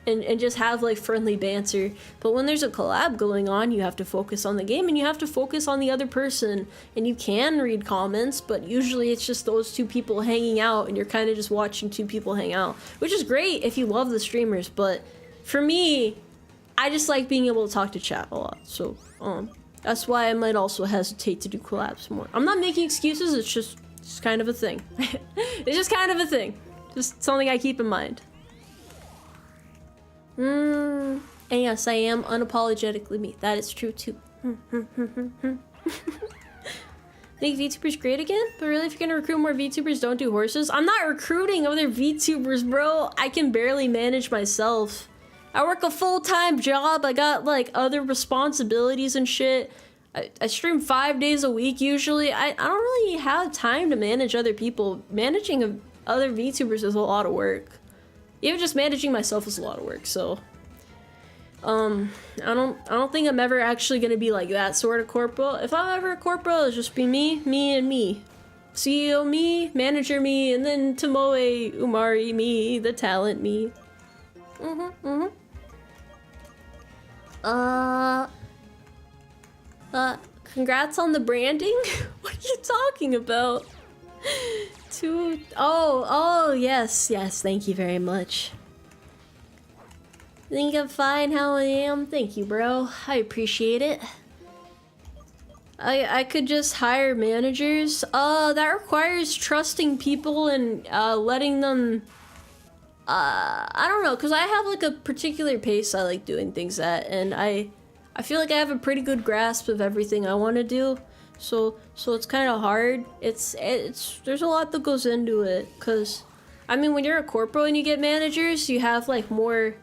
and just have like friendly banter. But when there's a collab going on, you have to focus on the game and you have to focus on the other person, and you can read comments, but usually it's just those two people hanging out and you're kind of just watching two people hang out, which is great if you love the streamers. But for me, I just like being able to talk to chat a lot. So that's why I might also hesitate to do collabs more. I'm not making excuses, it's just kind of a thing. It's just kind of a thing. Just something I keep in mind. And yes, I am unapologetically me. That is true too. Think VTubers great again? But really, if you're gonna recruit more VTubers, don't do horses. I'm not recruiting other VTubers, bro. I can barely manage myself. I work a full-time job. I got like other responsibilities and shit. I stream 5 days a week usually. I don't really have time to manage other people. Managing other VTubers is a lot of work. Even just managing myself is a lot of work, so I don't think I'm ever actually gonna be like that sort of corporal. If I'm ever a corporal, it'll just be me, and me. CEO me, manager me, and then Tomoe Umari me, the talent me. Congrats on the branding? What are you talking about? Oh, yes, thank you very much. Think I'm fine how I am? Thank you, bro. I appreciate it. I could just hire managers. That requires trusting people and letting them, I don't know, because I have like a particular pace I like doing things at, and I feel like I have a pretty good grasp of everything I want to do. So it's kind of hard. It's there's a lot that goes into it, because I mean, when you're a corporal and you get managers, you have like more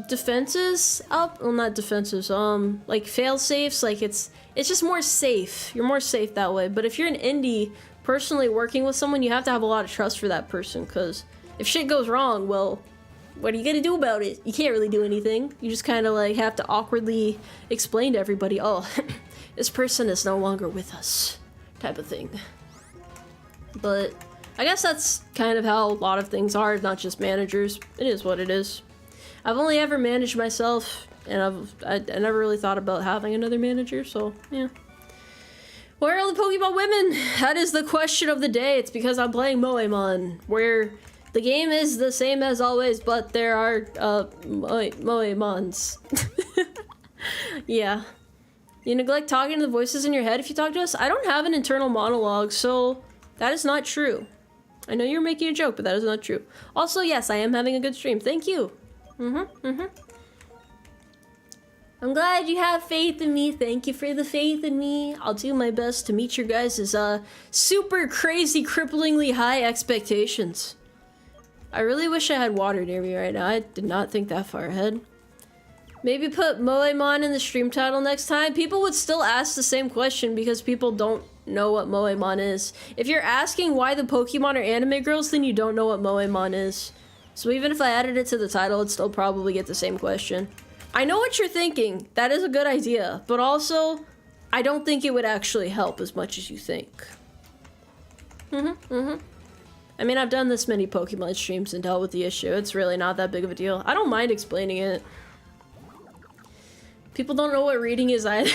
defenses up. Well, not defenses, like fail safes. Like it's just more safe. You're more safe that way. But if you're an indie personally working with someone, you have to have a lot of trust for that person, because if shit goes wrong, well, what are you gonna do about it? You can't really do anything. You just kind of like have to awkwardly explain to everybody, oh, this person is no longer with us, type of thing. But I guess that's kind of how a lot of things are, not just managers. It is what it is. I've only ever managed myself, and I never really thought about having another manager, so yeah. Where are all the Pokemon women? That is the question of the day. It's because I'm playing Moemon, where the game is the same as always, but there are Moemons. Yeah. You neglect talking to the voices in your head if you talk to us? I don't have an internal monologue, so that is not true. I know you're making a joke, but that is not true. Also, yes, I am having a good stream. Thank you. I'm glad you have faith in me. Thank you for the faith in me. I'll do my best to meet your guys' super crazy, cripplingly high expectations. I really wish I had water near me right now. I did not think that far ahead. Maybe put Moemon in the stream title next time. People would still ask the same question because people don't know what Moemon is. If you're asking why the Pokemon are anime girls, then you don't know what Moemon is. So even if I added it to the title, it'd still probably get the same question. I know what you're thinking. That is a good idea. But also, I don't think it would actually help as much as you think. I mean, I've done this many Pokemon streams and dealt with the issue. It's really not that big of a deal. I don't mind explaining it. People don't know what reading is either.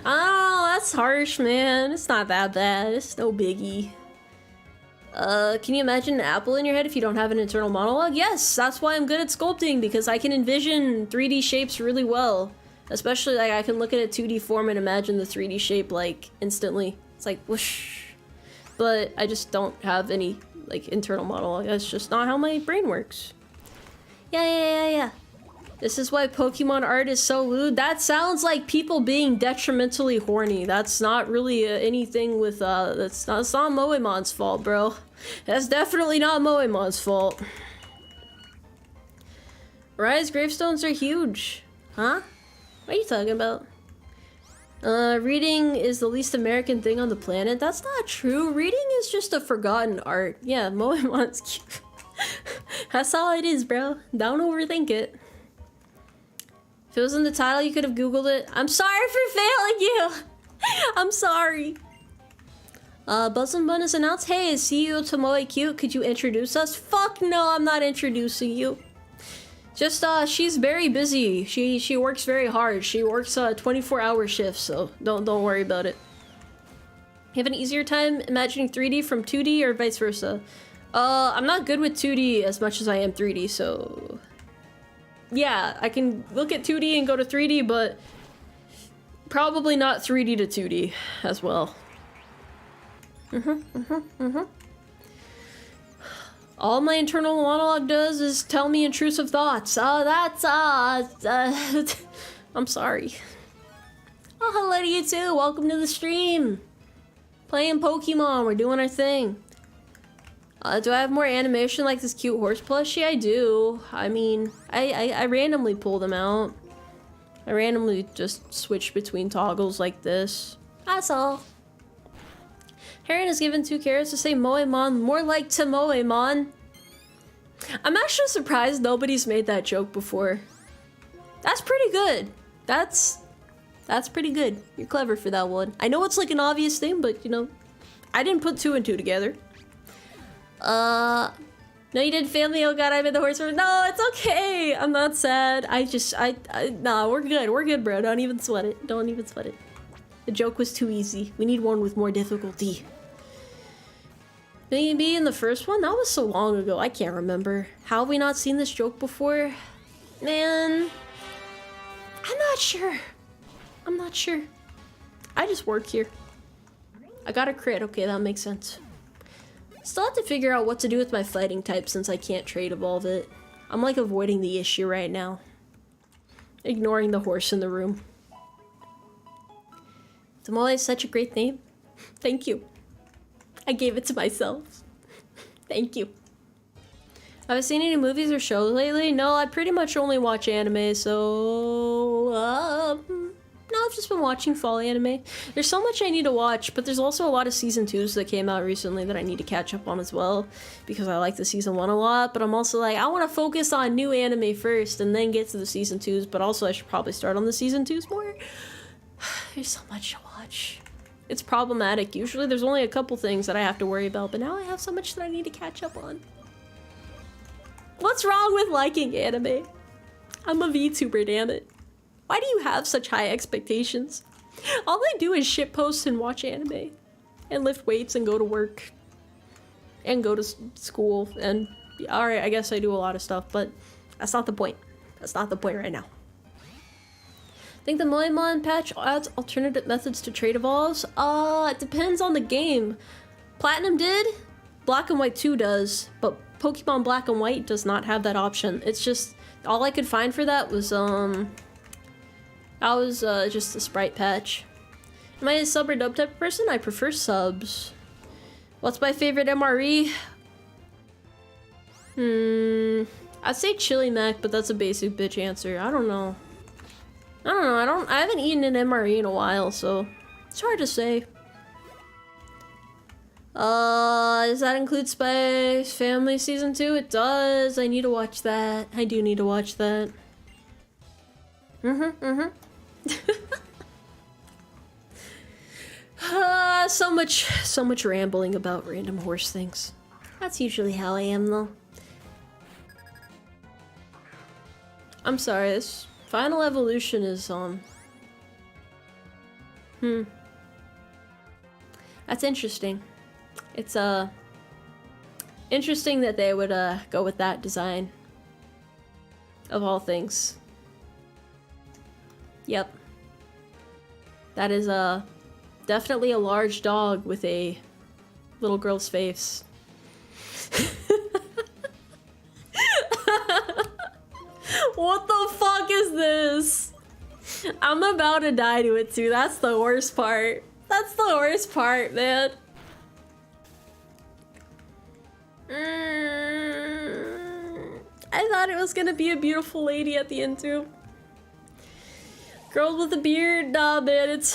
Oh, that's harsh, man. It's not that bad. It's no biggie. Can you imagine an apple in your head if you don't have an internal monologue? Yes, that's why I'm good at sculpting, because I can envision 3D shapes really well. Especially, like, I can look at a 2D form and imagine the 3D shape, like, instantly. It's like, whoosh. But I just don't have any, like, internal monologue. That's just not how my brain works. Yeah. This is why Pokemon art is so lewd. That sounds like people being detrimentally horny. That's not really anything with, it's not Moemon's fault, bro. That's definitely not Moemon's fault. Rise gravestones are huge. Huh? What are you talking about? Reading is the least American thing on the planet. That's not true. Reading is just a forgotten art. Yeah, Moemon's cute. That's all it is, bro. Don't overthink it. If it was in the title, you could have Googled it. I'm sorry for failing you! I'm sorry. Buzz and Bun is announced. Hey, is CEO Tomoe cute? Could you introduce us? Fuck no, I'm not introducing you. Just, she's very busy. She works very hard. She works, 24-hour shifts, so don't worry about it. You have an easier time imagining 3D from 2D or vice versa? I'm not good with 2D as much as I am 3D, so... Yeah, I can look at 2D and go to 3D, but probably not 3D to 2D as well. All my internal monologue does is tell me intrusive thoughts. That's, I'm sorry. Oh, hello to you too. Welcome to the stream. Playing Pokemon. We're doing our thing. Do I have more animation like this cute horse plushie? I do. I mean, I randomly pull them out. I randomly just switch between toggles like this. That's all. Heron is given 2 carrots to say Moemon, more like Tomoemon. I'm actually surprised nobody's made that joke before. That's pretty good. That's pretty good. You're clever for that one. I know it's like an obvious thing, but you know, I didn't put 2 and 2 together. No, you did family. Oh god, I made the horse. No, it's okay. I'm not sad. Nah, we're good, bro. Don't even sweat it. Don't even sweat it. The joke was too easy. We need one with more difficulty. Maybe in the first one? That was so long ago. I can't remember. How have we not seen this joke before? Man, I'm not sure. I'm not sure. I just work here. I got a crit. Okay, that makes sense. Still have to figure out what to do with my fighting type since I can't trade evolve it. I'm like avoiding the issue right now. Ignoring the horse in the room. Tomoe is such a great name. Thank you. I gave it to myself. Thank you. Have I seen any movies or shows lately? No, I pretty much only watch anime, so... No, I've just been watching fall anime. There's so much I need to watch, but there's also a lot of season 2s that came out recently that I need to catch up on as well, because I like the season 1 a lot, but I'm also like, I want to focus on new anime first and then get to the season 2s, but also I should probably start on the season 2s more. There's so much to watch. It's problematic. Usually there's only a couple things that I have to worry about, but now I have so much that I need to catch up on. What's wrong with liking anime? I'm a VTuber, damn it. Why do you have such high expectations? All I do is shitpost and watch anime. And lift weights and go to work. And go to school. And, alright, I guess I do a lot of stuff, but that's not the point. That's not the point right now. I think the Moemon patch adds alternative methods to trade evolves. It depends on the game. Platinum did. Black and White 2 does. But Pokemon Black and White does not have that option. It's just, all I could find for that was, just a sprite patch. Am I a sub or dub type of person? I prefer subs. What's my favorite MRE? I'd say Chili Mac, but that's a basic bitch answer. I don't know. I haven't eaten an MRE in a while, so it's hard to say. Does that include Spy Family Season 2? It does. I need to watch that. I do need to watch that. So much rambling about random horse things. That's usually how I am, though. I'm sorry, this final evolution is, That's interesting. It's, Interesting that they would go with that design. Of all things. Yep. That is definitely a large dog with a little girl's face. What the fuck is this? I'm about to die to it too. That's the worst part. That's the worst part, man. I thought it was gonna be a beautiful lady at the end too. Girl with a beard, nah man, it's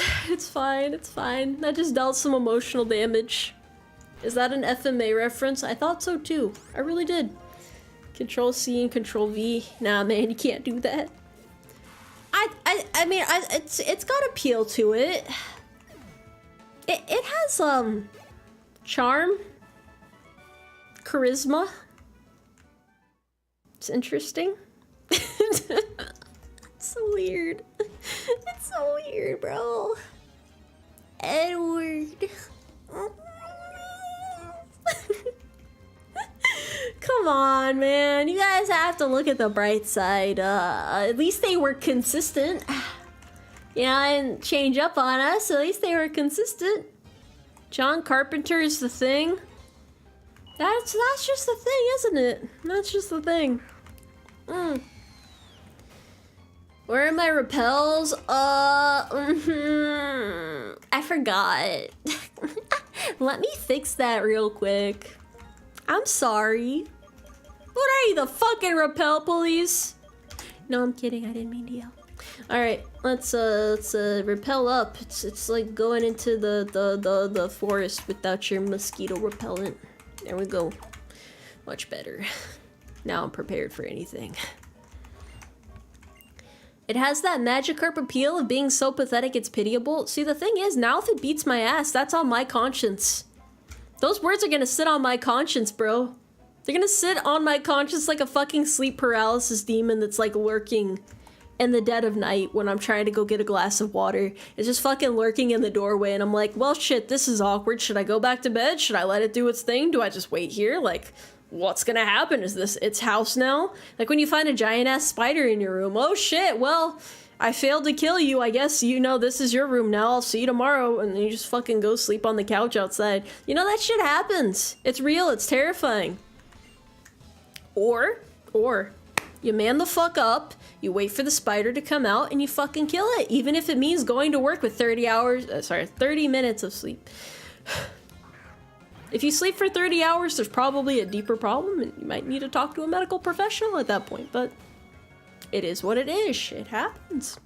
fine, it's fine. That just dealt some emotional damage. Is that an FMA reference? I thought so too. I really did. Control C and Control V. Nah man, you can't do that. I mean, it's got appeal to it. It has charm, charisma. It's interesting. It's so weird. It's so weird, bro. Edward. Come on, man. You guys have to look at the bright side. At least they were consistent. Yeah, and change up on us. At least they were consistent. John Carpenter is the thing. That's just the thing, isn't it? That's just the thing. Where are my repels? I forgot. Let me fix that real quick. I'm sorry. What are you, the fucking repel police? No, I'm kidding. I didn't mean to yell. All right, let's repel up. It's like going into the forest without your mosquito repellent. There we go. Much better. Now I'm prepared for anything. It has that Magikarp appeal of being so pathetic it's pitiable. See, the thing is, now if it beats my ass, that's on my conscience. Those words are gonna sit on my conscience, bro. They're gonna sit on my conscience like a fucking sleep paralysis demon that's like lurking in the dead of night when I'm trying to go get a glass of water. It's just fucking lurking in the doorway and I'm like, well shit, this is awkward. Should I go back to bed? Should I let it do its thing? Do I just wait here? Like, what's gonna happen? Is this its house now? Like when you find a giant ass spider in your room. Oh shit, well, I failed to kill you. I guess you know this is your room now. I'll see you tomorrow. And then you just fucking go sleep on the couch outside. You know, that shit happens. It's real. It's terrifying. Or you man the fuck up, you wait for the spider to come out, and you fucking kill it. Even if it means going to work with 30 minutes of sleep. If you sleep for 30 hours, there's probably a deeper problem, and you might need to talk to a medical professional at that point, but it is what it is. It happens.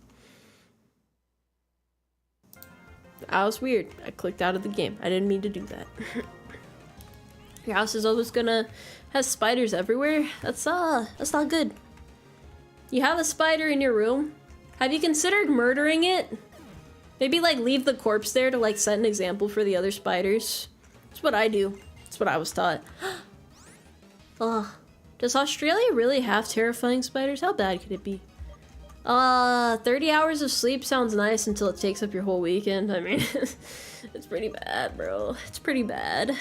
That was weird. I clicked out of the game. I didn't mean to do that. Your house is always gonna have spiders everywhere? That's not good. You have a spider in your room. Have you considered murdering it? Maybe like leave the corpse there to like set an example for the other spiders. That's what I do. That's what I was taught. Ugh. Does Australia really have terrifying spiders? How bad could it be? 30 hours of sleep sounds nice until it takes up your whole weekend. I mean, it's pretty bad, bro. It's pretty bad.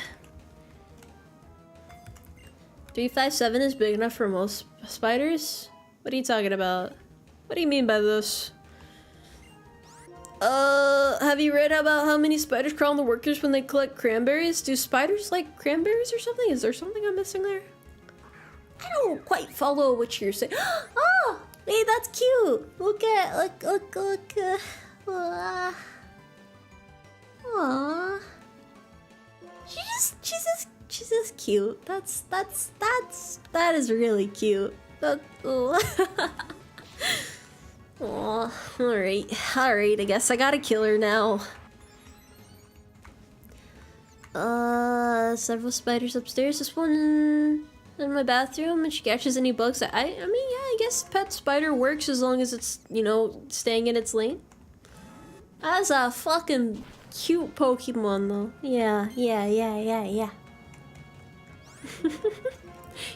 357 is big enough for most spiders? What are you talking about? What do you mean by this? Have you read about how many spiders crawl on the workers when they collect cranberries? Do spiders like cranberries or something? Is there something I'm missing there? I don't quite follow what you're saying. Oh, hey, that's cute. Look. Aww. She's just cute. That is really cute. Aw, alright, I guess I gotta kill her now. Several spiders upstairs. This one in my bathroom, and she catches any bugs. I mean, yeah, I guess pet spider works as long as it's, you know, staying in its lane. That's a fucking cute Pokemon, though. Yeah.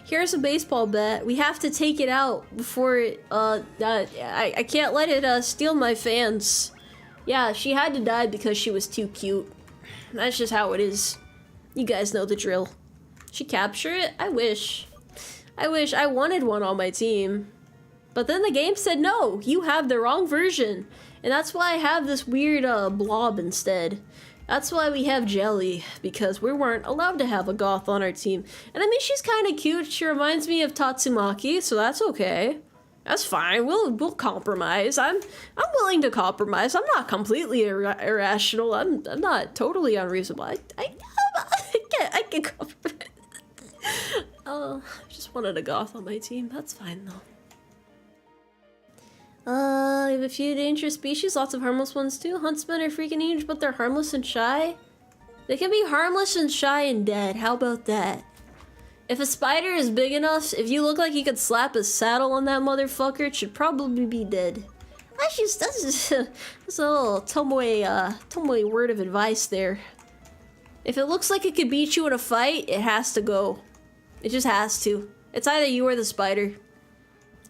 Here's a baseball bat. We have to take it out before it, I can't let it, steal my fans. Yeah, she had to die because she was too cute. That's just how it is. You guys know the drill. She capture it? I wish. I wanted one on my team. But then the game said, no, you have the wrong version. And that's why I have this weird blob instead. That's why we have Jelly, because we weren't allowed to have a goth on our team. And I mean, she's kind of cute. She reminds me of Tatsumaki, so that's okay. That's fine. We'll compromise. I'm willing to compromise. I'm not completely irrational. I'm not totally unreasonable. I can compromise. Oh, I just wanted a goth on my team. That's fine though. We have a few dangerous species, lots of harmless ones too. Huntsmen are freaking huge, but they're harmless and shy. They can be harmless and shy and dead. How about that? If a spider is big enough, if you look like you could slap a saddle on that motherfucker, it should probably be dead. That's just a little Tomoe word of advice there. If it looks like it could beat you in a fight, it has to go. It just has to. It's either you or the spider.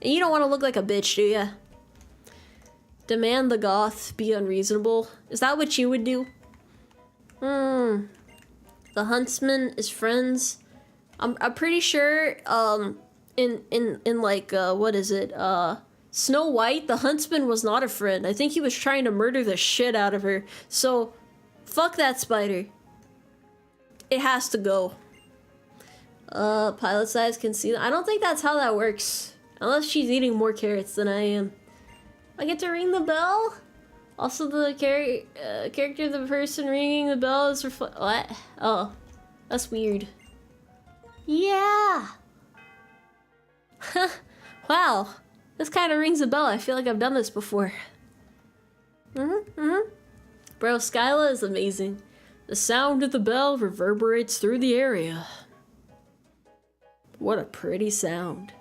And you don't want to look like a bitch, do ya? Demand the goth be unreasonable. Is that what you would do? The huntsman is friends. I'm pretty sure in like what is it? Snow White, the huntsman was not a friend. I think he was trying to murder the shit out of her. So fuck that spider. It has to go. Pilot size can see. I don't think that's how that works. Unless she's eating more carrots than I am. I get to ring the bell? Also the character of the person ringing the bell is what? Oh. That's weird. Yeah! Wow. This kind of rings a bell. I feel like I've done this before. Bro, Skyla is amazing. The sound of the bell reverberates through the area. What a pretty sound.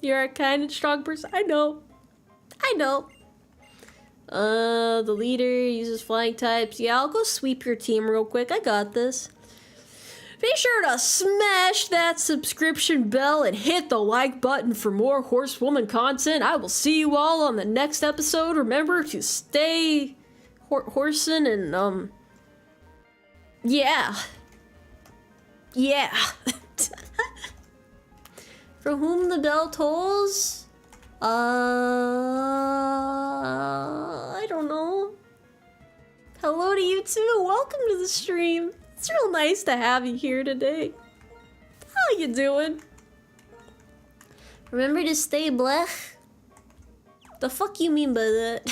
You're a kind and strong person. I know. I know. The leader uses flying types. Yeah, I'll go sweep your team real quick. I got this. Be sure to smash that subscription bell and hit the like button for more horsewoman content. I will see you all on the next episode. Remember to stay horsing and, yeah. Yeah. For whom the bell tolls? I don't know. Hello to you too. Welcome to the stream. It's real nice to have you here today. How you doing? Remember to stay black? The fuck you mean by that?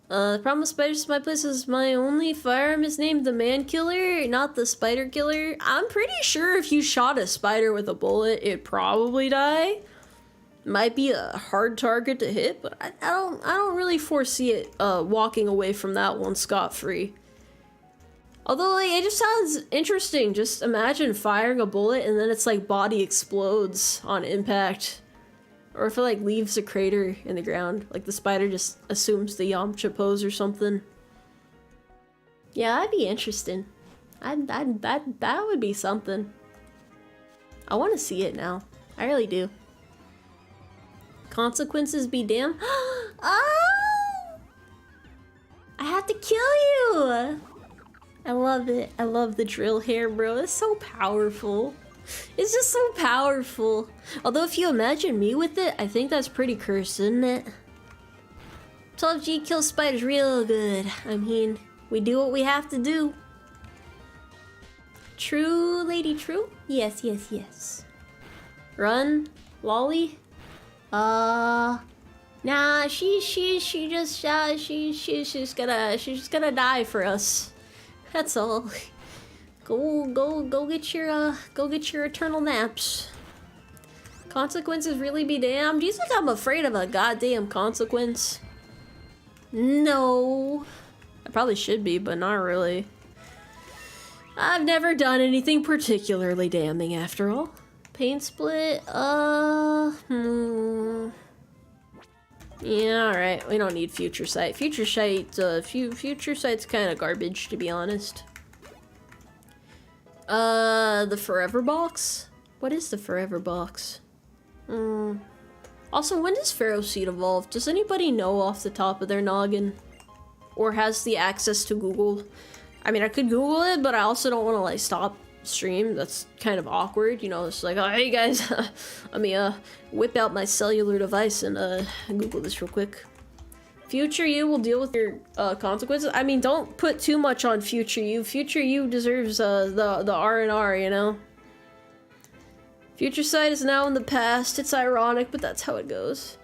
The problem with spiders in my place is my only firearm is named the man killer, not the spider killer. I'm pretty sure if you shot a spider with a bullet, it'd probably die. Might be a hard target to hit, but I don't really foresee it walking away from that one scot-free. Although, like, it just sounds interesting. Just imagine firing a bullet and then its like body explodes on impact. Or if it like leaves a crater in the ground, like the spider just assumes the Yamcha pose or something. Yeah, that'd be interesting. That would be something. I want to see it now. I really do. Consequences be damned. Oh! I have to kill you! I love it. I love the drill hair, bro. It's so powerful. It's just so powerful. Although if you imagine me with it, I think that's pretty cursed, isn't it? 12G kills spiders real good. I mean, we do what we have to do. True, lady, true? Yes, yes, yes. Run, lolly. Nah, she's gonna die for us. That's all. Go get your eternal naps. Consequences really be damned. Do you think I'm afraid of a goddamn consequence? No. I probably should be, but not really. I've never done anything particularly damning after all. Pain split, yeah, alright. We don't need future sight. Future sight's kind of garbage, to be honest. The forever box? What is the forever box? Also, when does Pharaoh Seed evolve? Does anybody know off the top of their noggin? Or has the access to Google? I mean, I could Google it, but I also don't want to, like, stop stream. That's kind of awkward, you know. It's like, oh, hey guys, let me whip out my cellular device and Google this real quick. Future you will deal with your consequences. I mean, don't put too much on future you. Future you deserves the R&R, you know. Future sight is now in the past. It's ironic, but that's how it goes.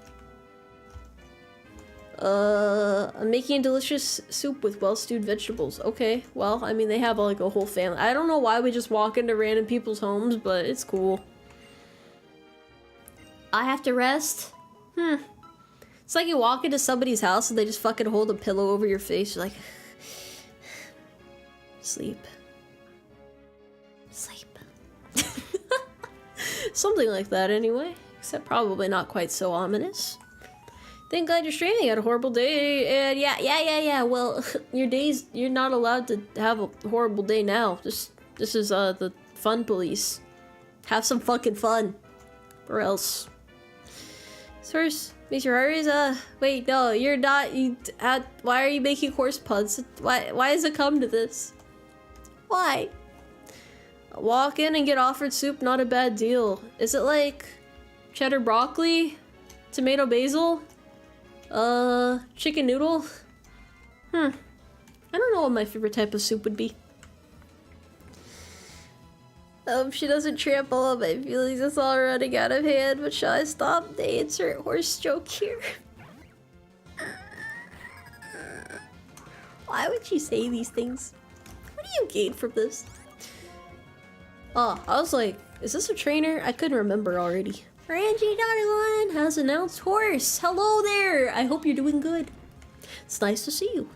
I'm making a delicious soup with well-stewed vegetables. Okay, well, I mean, they have like a whole family. I don't know why we just walk into random people's homes, but it's cool. I have to rest? It's like you walk into somebody's house and they just fucking hold a pillow over your face. You're like, sleep. Sleep. Something like that anyway, except probably not quite so ominous. Thank God you're streaming. You had a horrible day, and yeah. Well, you're not allowed to have a horrible day now. This is the fun police. Have some fucking fun, or else. First, Mr. Harry's wait, no, you're not. Why are you making horse puns? Why does it come to this? Why? Walk in and get offered soup. Not a bad deal. Is it like cheddar broccoli, tomato basil? Chicken noodle? I don't know what my favorite type of soup would be. She doesn't trample on my feelings, it's all running out of hand, but shall I stop? They insert horse joke here. Why would you say these things? What do you gain from this? Oh, I was like, is this a trainer? I couldn't remember already. Rangy.1 has announced horse. Hello there. I hope you're doing good. It's nice to see you.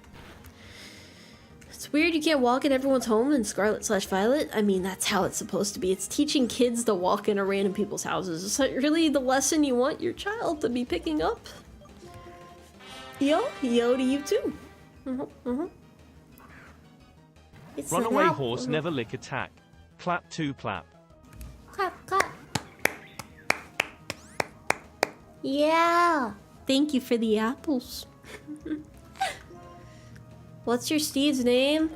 It's weird you can't walk in everyone's home in Scarlet/Violet. I mean, that's how it's supposed to be. It's teaching kids to walk into random people's houses. Is that really the lesson you want your child to be picking up? Yo to you too. It's Runaway horse never lick attack. Clap to clap. Clap, clap. Yeah. Thank you for the apples. What's your steed's name?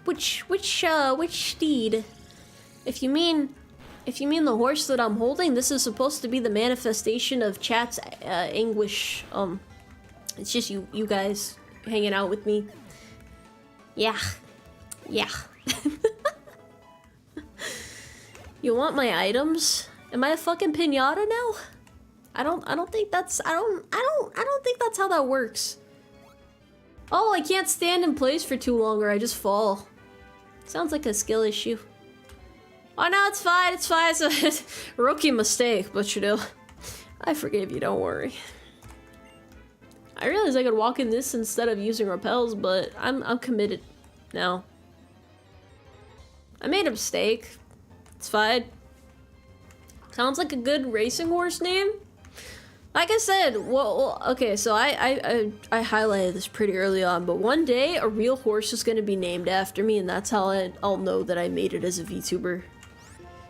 Which steed? If you mean the horse that I'm holding, this is supposed to be the manifestation of chat's anguish. It's just you guys hanging out with me. Yeah. You want my items? Am I a fucking piñata now? I don't think that's how that works. Oh, I can't stand in place for too long or I just fall. Sounds like a skill issue. Oh no, it's fine. It's a rookie mistake, but you know, I forgave you, don't worry. I realized I could walk in this instead of using rappels, but I'm committed now. I made a mistake. It's fine. Sounds like a good racing horse name. Like I said, well okay, so I highlighted this pretty early on, but one day a real horse is gonna be named after me, and that's how I'll know that I made it as a VTuber.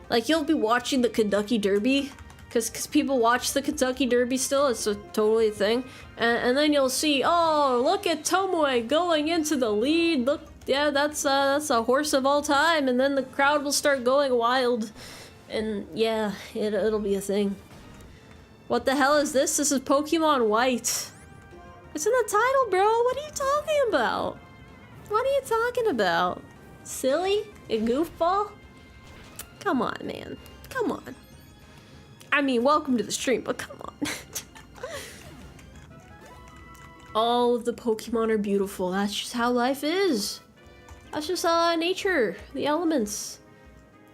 Like, you'll be watching the Kentucky Derby, because people watch the Kentucky Derby still, it's a totally thing, and then you'll see, oh, look at Tomoe going into the lead, look, yeah, that's a horse of all time, and then the crowd will start going wild, and yeah, it'll be a thing. What the hell is this? This is Pokemon White. It's in the title, bro. What are you talking about? What are you talking about? Silly? A goofball? Come on, man. Come on. I mean, welcome to the stream, but come on. All of the Pokemon are beautiful. That's just how life is. That's just nature, the elements.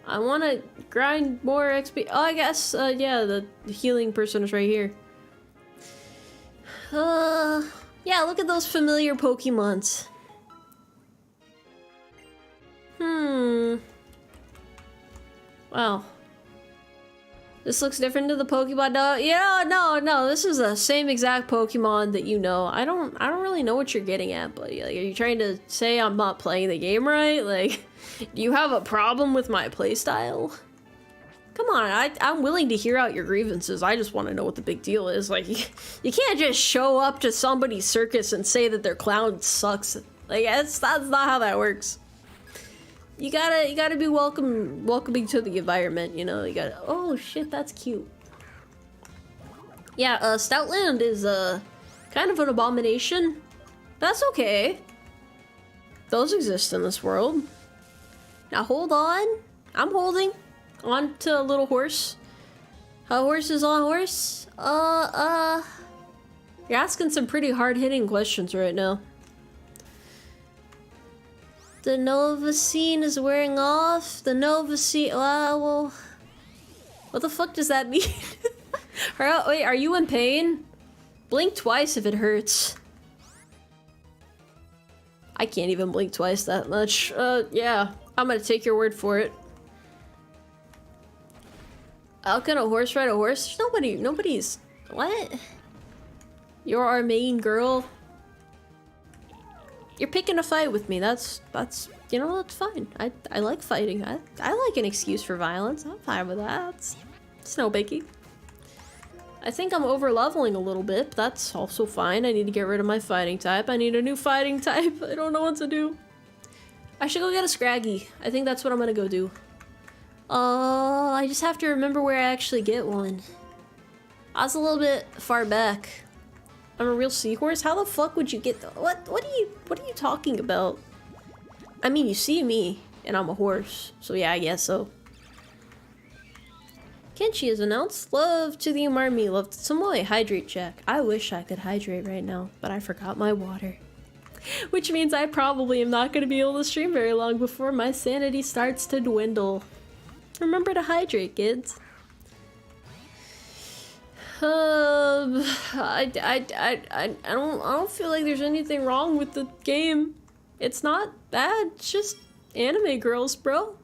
I want to grind more XP. Oh, I guess, yeah, the healing person is right here. Yeah, look at those familiar Pokemons. Wow. This looks different to the Pokemon. No, this is the same exact Pokemon that you know. I don't really know what you're getting at, but like, are you trying to say I'm not playing the game right? Like, do you have a problem with my playstyle? Come on, I'm willing to hear out your grievances. I just want to know what the big deal is. Like, you can't just show up to somebody's circus and say that their clown sucks. Like, that's not how that works. You gotta be welcoming to the environment, you know? You gotta, oh shit, that's cute. Yeah, Stoutland is, kind of an abomination. That's okay. Those exist in this world. Now hold on. I'm holding on to a little horse. A horse is on horse. You're asking some pretty hard-hitting questions right now. The Nova scene is wearing off. The Nova scene. Well, what the fuck does that mean? Wait, are you in pain? Blink twice if it hurts. I can't even blink twice that much. Yeah, I'm gonna take your word for it. How can a horse ride a horse? There's nobody's. What? You're our main girl. You're picking a fight with me. That's you know, that's fine. I like fighting. I like an excuse for violence. I'm fine with that. It's no biggie. I think I'm over leveling a little bit, but that's also fine. I need to get rid of my fighting type. I need a new fighting type. I don't know what to do. I should go get a Scraggy. I think that's what I'm gonna go do. I just have to remember where I actually get one. I was a little bit far back. I'm a real seahorse? How the fuck would you get the— what are you talking about? I mean, you see me, and I'm a horse, so yeah, I guess so. Kenshi has announced, love to the Umarmy, love to Tomoe, hydrate check. I wish I could hydrate right now, but I forgot my water. Which means I probably am not going to be able to stream very long before my sanity starts to dwindle. Remember to hydrate, kids. I don't feel like there's anything wrong with the game. It's not bad, it's just anime girls, bro.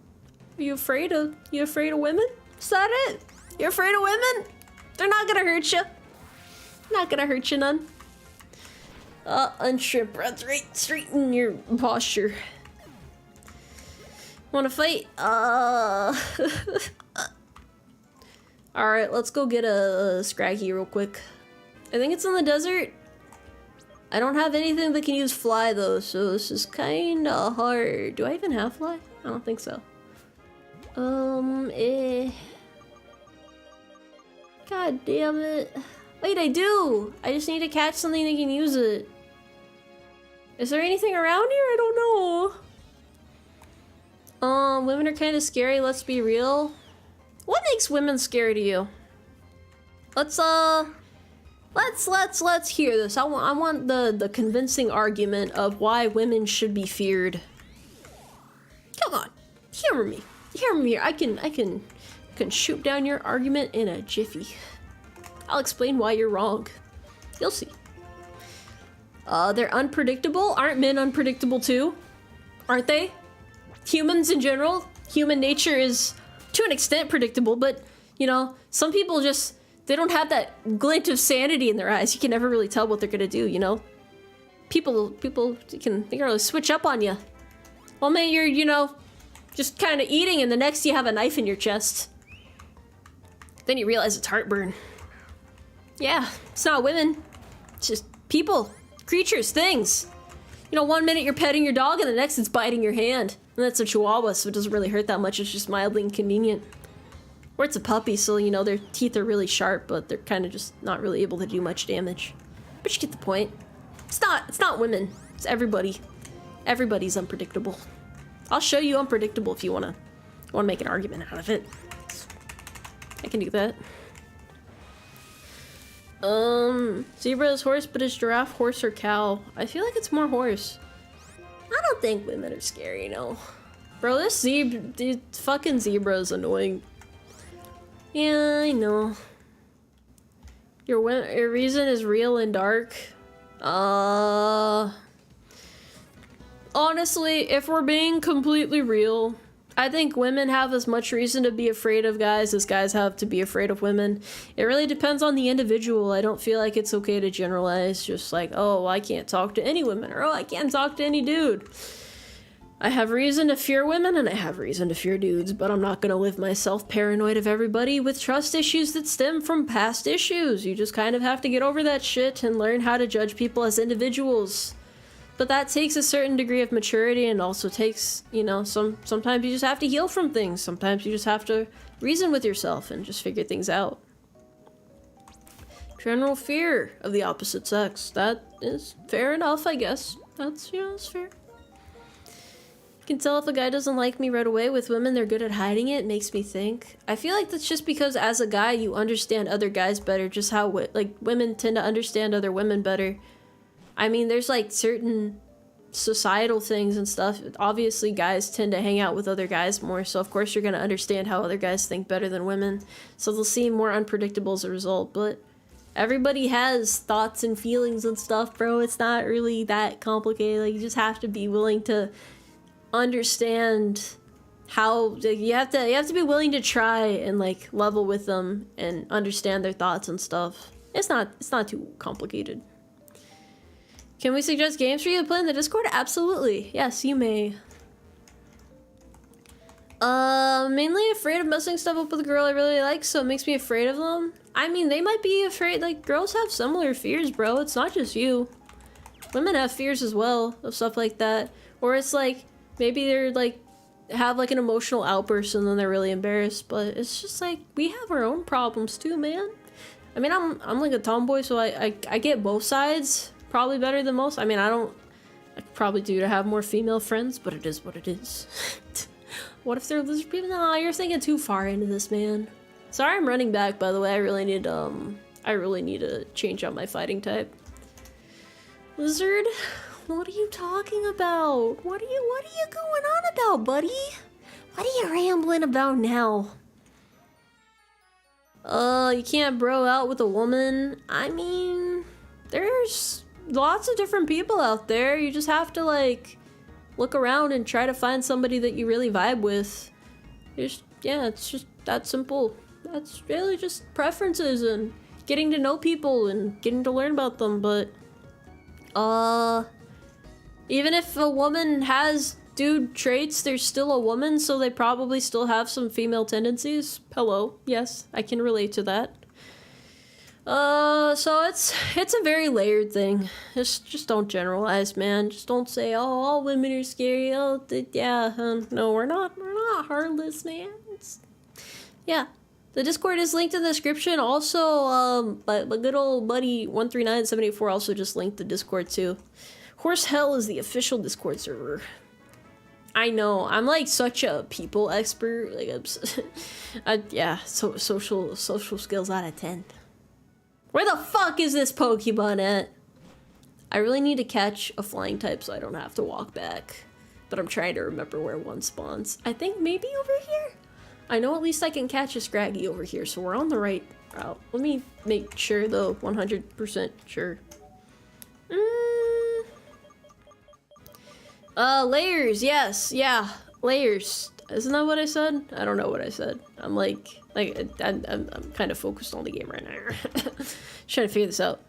Are you afraid of women? Is that it? You're afraid of women? They're not gonna hurt you. Not gonna hurt you none. Unstrip, that's right, straighten your posture. Wanna fight? Alright, let's go get a Scraggy real quick. I think it's in the desert. I don't have anything that can use fly though, so this is kinda hard. Do I even have fly? I don't think so. God damn it. Wait, I do! I just need to catch something that can use it. Is there anything around here? I don't know. Women are kind of scary, let's be real. What makes women scary to you? Let's hear this. I want the convincing argument of why women should be feared. Come on, humor me. Humor me here. I can shoot down your argument in a jiffy. I'll explain why you're wrong. You'll see. They're unpredictable. aren't men unpredictable too? Aren't they? Humans in general, human nature is to an extent predictable, but you know, some people just, they don't have that glint of sanity in their eyes. You can never really tell what they're gonna do, you know? People can really switch up on you. Well, man, you're, you know, just kind of eating and the next you have a knife in your chest. Then you realize it's heartburn. Yeah, it's not women. It's just people, creatures, things. You know, one minute you're petting your dog and the next it's biting your hand. And that's a chihuahua, so it doesn't really hurt that much. It's just mildly inconvenient. Or it's a puppy, so, you know, their teeth are really sharp, but they're kind of just not really able to do much damage. But you get the point. It's not women. It's everybody. Everybody's unpredictable. I'll show you unpredictable if you wanna make an argument out of it. I can do that. Zebra is horse, but is giraffe horse or cow? I feel like it's more horse. I don't think women are scary, no. Bro, this fucking zebra is annoying. Yeah, I know. Your reason is real and dark. Honestly, if we're being completely real, I think women have as much reason to be afraid of guys as guys have to be afraid of women. It really depends on the individual. I don't feel like it's okay to generalize, just like, oh, I can't talk to any women, or oh, I can't talk to any dude. I have reason to fear women and I have reason to fear dudes, but I'm not gonna live myself paranoid of everybody with trust issues that stem from past issues. You just kind of have to get over that shit and learn how to judge people as individuals. But that takes a certain degree of maturity and also takes, you know, sometimes you just have to heal from things. Sometimes you just have to reason with yourself and just figure things out. General fear of the opposite sex. That is fair enough, I guess. That's, you know, it's fair. You can tell if a guy doesn't like me right away. With women, they're good at hiding it. Makes me think. I feel like that's just because as a guy, you understand other guys better. Just how, like, women tend to understand other women better. I mean, there's, like, certain societal things and stuff. Obviously, guys tend to hang out with other guys more. So, of course, you're going to understand how other guys think better than women. So they'll seem more unpredictable as a result. But everybody has thoughts and feelings and stuff, bro. It's not really that complicated. Like, you just have to be willing to understand how you have to be willing to try and like level with them and understand their thoughts and stuff. It's not too complicated. Can we suggest games for you to play in the Discord? Absolutely. Yes, you may. Mainly afraid of messing stuff up with a girl I really like, so it makes me afraid of them. I mean, they might be afraid, like, girls have similar fears, bro. It's not just you. Women have fears as well of stuff like that. Or it's like, maybe they're like, have like an emotional outburst and then they're really embarrassed, but it's just like, we have our own problems too, man. I mean, I'm like a tomboy, so I get both sides probably better than most. I mean, I probably do to have more female friends, but it is what it is. What if they're lizard people? Nah, you're thinking too far into this, man. Sorry I'm running back, by the way. I really need to change out my fighting type. Lizard? What are you talking about? What are you going on about, buddy? What are you rambling about now? You can't bro out with a woman. I mean, there's lots of different people out there. You just have to, like, look around and try to find somebody that you really vibe with. Yeah, it's just that simple. That's really just preferences and getting to know people and getting to learn about them, but, even if a woman has dude traits, there's still a woman, so they probably still have some female tendencies. Hello, yes, I can relate to that. So it's a very layered thing. Just don't generalize, man. Just don't say, oh, all women are scary. Oh, no, we're not heartless, man. Yeah. The Discord is linked in the description. Also, my good old buddy 139784 also just linked the Discord too. Horse Hell is the official Discord server. I know, I'm like such a people expert. Like, yeah, social skills out of 10. Where the fuck is this Pokemon at? I really need to catch a flying type so I don't have to walk back. But I'm trying to remember where one spawns. I think maybe over here? I know at least I can catch a Scraggy over here, so we're on the right route. Let me make sure though, 100% sure. Layers, yes, yeah, layers. Isn't that what I said? I don't know what I said. I'm I'm kind of focused on the game right now. Trying to figure this out.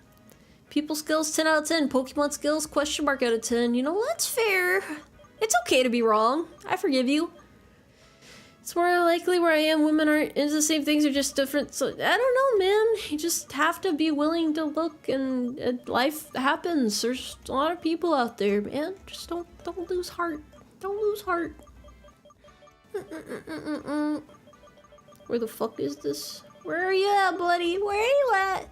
People skills 10 out of 10. Pokemon skills question mark out of 10. You know, that's fair. It's okay to be wrong. I forgive you. It's more likely where I am. Women aren't into the same things, are just different. So I don't know, man. You just have to be willing to look, and life happens. There's a lot of people out there, man. Just don't lose heart. Don't lose heart. Where the fuck is this? Where are you at, buddy? Where are you at?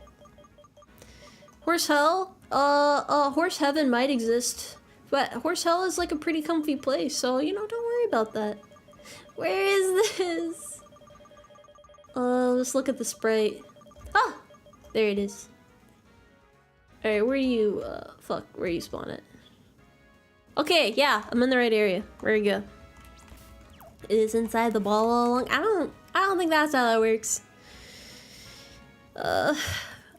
Horse Hell? Horse Heaven might exist. But Horse Hell is like a pretty comfy place, so, you know, don't worry about that. Where is this? Let's look at the sprite. Ah! There it is. Alright, where do you, where you spawn it? Okay, yeah, I'm in the right area. Where you go? It is inside the ball all along. I don't think that's how that works. I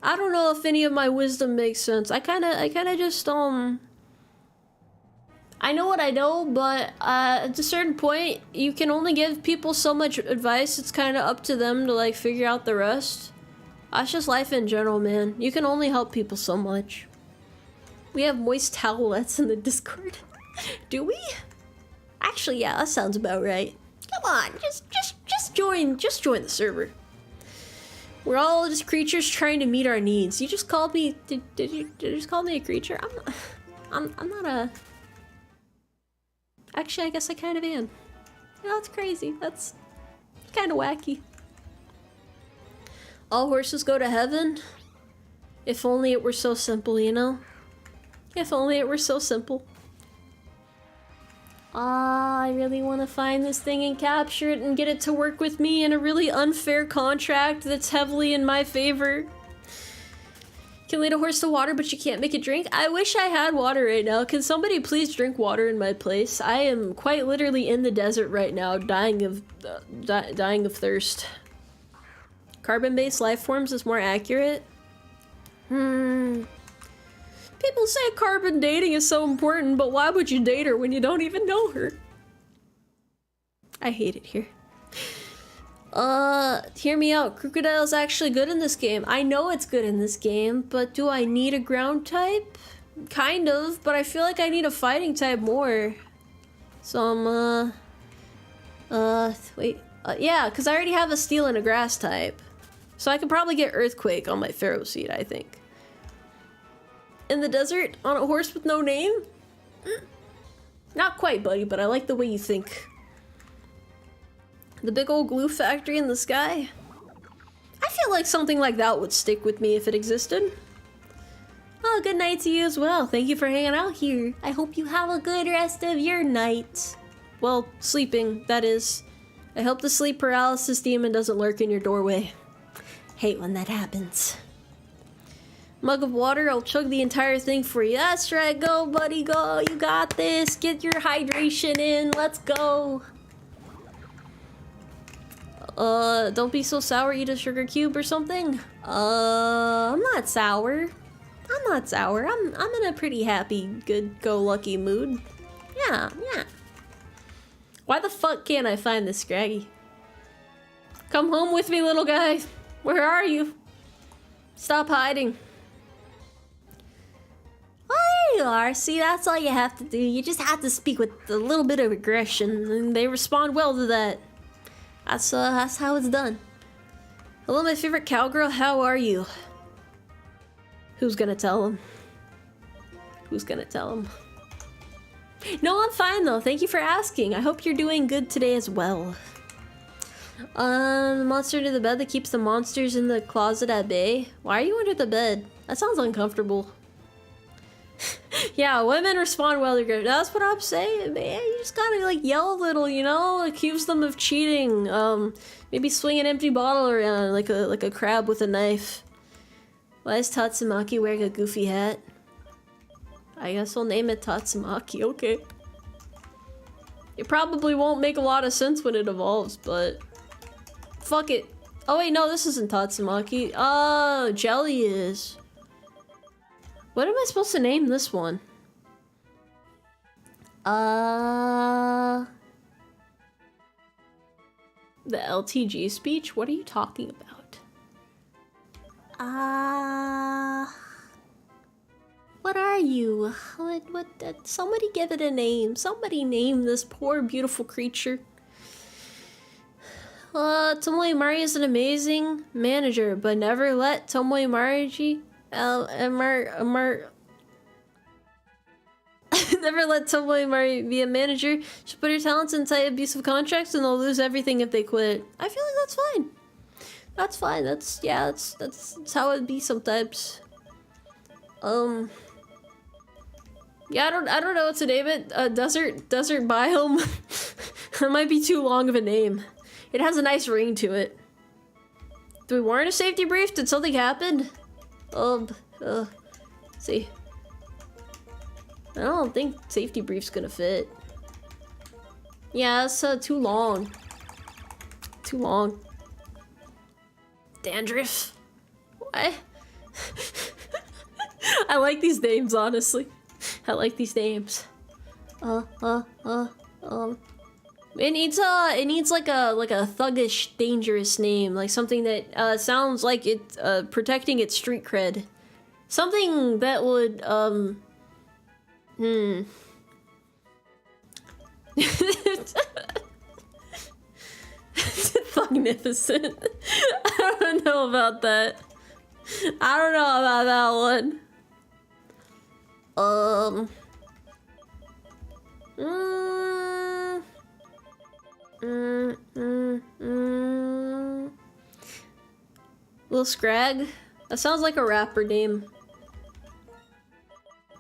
don't know if any of my wisdom makes sense. I kinda just, I know what I know, but at a certain point, you can only give people so much advice. It's kind of up to them to, like, figure out the rest. That's just life in general, man. You can only help people so much. We have moist towelettes in the Discord. Do we? Actually, yeah, that sounds about right. Come on, just join the server. We're all just creatures trying to meet our needs. You just called me, did you just call me a creature? I'm not a... Actually, I guess I kind of am. Yeah, that's crazy. That's kind of wacky. All horses go to heaven? If only it were so simple, you know? If only it were so simple. Ah, I really want to find this thing and capture it and get it to work with me in a really unfair contract that's heavily in my favor. You can lead a horse to water, but you can't make it drink. I wish I had water right now. Can somebody please drink water in my place? I am quite literally in the desert right now, dying of thirst. Carbon-based life forms is more accurate. People say carbon dating is so important, but why would you date her when you don't even know her? I hate it here. Hear me out. Crocodile's actually good in this game. I know it's good in this game, but do I need a ground type? Kind of, but I feel like I need a fighting type more. So wait. Yeah, because I already have a steel and a grass type. So I could probably get Earthquake on my Pharaoh seed, I think. In the desert, on a horse with no name? Not quite, buddy, but I like the way you think. The big old glue factory in the sky? I feel like something like that would stick with me if it existed. Oh, good night to you as well. Thank you for hanging out here. I hope you have a good rest of your night. Well, sleeping, that is. I hope the sleep paralysis demon doesn't lurk in your doorway. Hate when that happens. Mug of water, I'll chug the entire thing for you. That's right, go buddy, go. You got this. Get your hydration in. Let's go. Don't be so sour. Eat a sugar cube or something. I'm not sour. I'm not sour. I'm in a pretty happy, good-go-lucky mood. Yeah. Why the fuck can't I find this Scraggy? Come home with me, little guy. Where are you? Stop hiding. Oh, there you are. See, that's all you have to do. You just have to speak with a little bit of aggression, and they respond well to that. That's how it's done. Hello, my favorite cowgirl. How are you? Who's gonna tell him? Who's gonna tell him? No, I'm fine though. Thank you for asking. I hope you're doing good today as well. The monster under the bed that keeps the monsters in the closet at bay. Why are you under the bed? That sounds uncomfortable. Yeah, women respond well to aggression. That's what I'm saying, man. You just gotta like yell a little, you know? Accuse them of cheating. Maybe swing an empty bottle around like a crab with a knife. Why is Tatsumaki wearing a goofy hat? I guess I'll name it Tatsumaki, okay. It probably won't make a lot of sense when it evolves, but... Fuck it. Oh wait, no, this isn't Tatsumaki. Oh, Jelly is. What am I supposed to name this one? The LTG speech? What are you talking about? What are you? What, somebody give it a name. Somebody name this poor, beautiful creature. Tomoe Umari is an amazing manager, but never let Tomoe Umari never let Tomoe Umari be a manager. She'll put her talents in tight, abusive contracts, and they'll lose everything if they quit. I feel like that's fine. That's fine. That's how it'd be sometimes. Yeah, I don't know what to name it. Desert biome. That might be too long of a name. It has a nice ring to it. Do we warrant a safety brief? Did something happen? See. I don't think safety brief's gonna fit. Yeah, it's too long. Too long. Dandruff. What? I like these names, honestly. I like these names. It needs like a thuggish, dangerous name, like something that sounds like it protecting its street cred. Something that would Magnificent. I don't know about that. I don't know about that one. Lil Scrag? That sounds like a rapper name.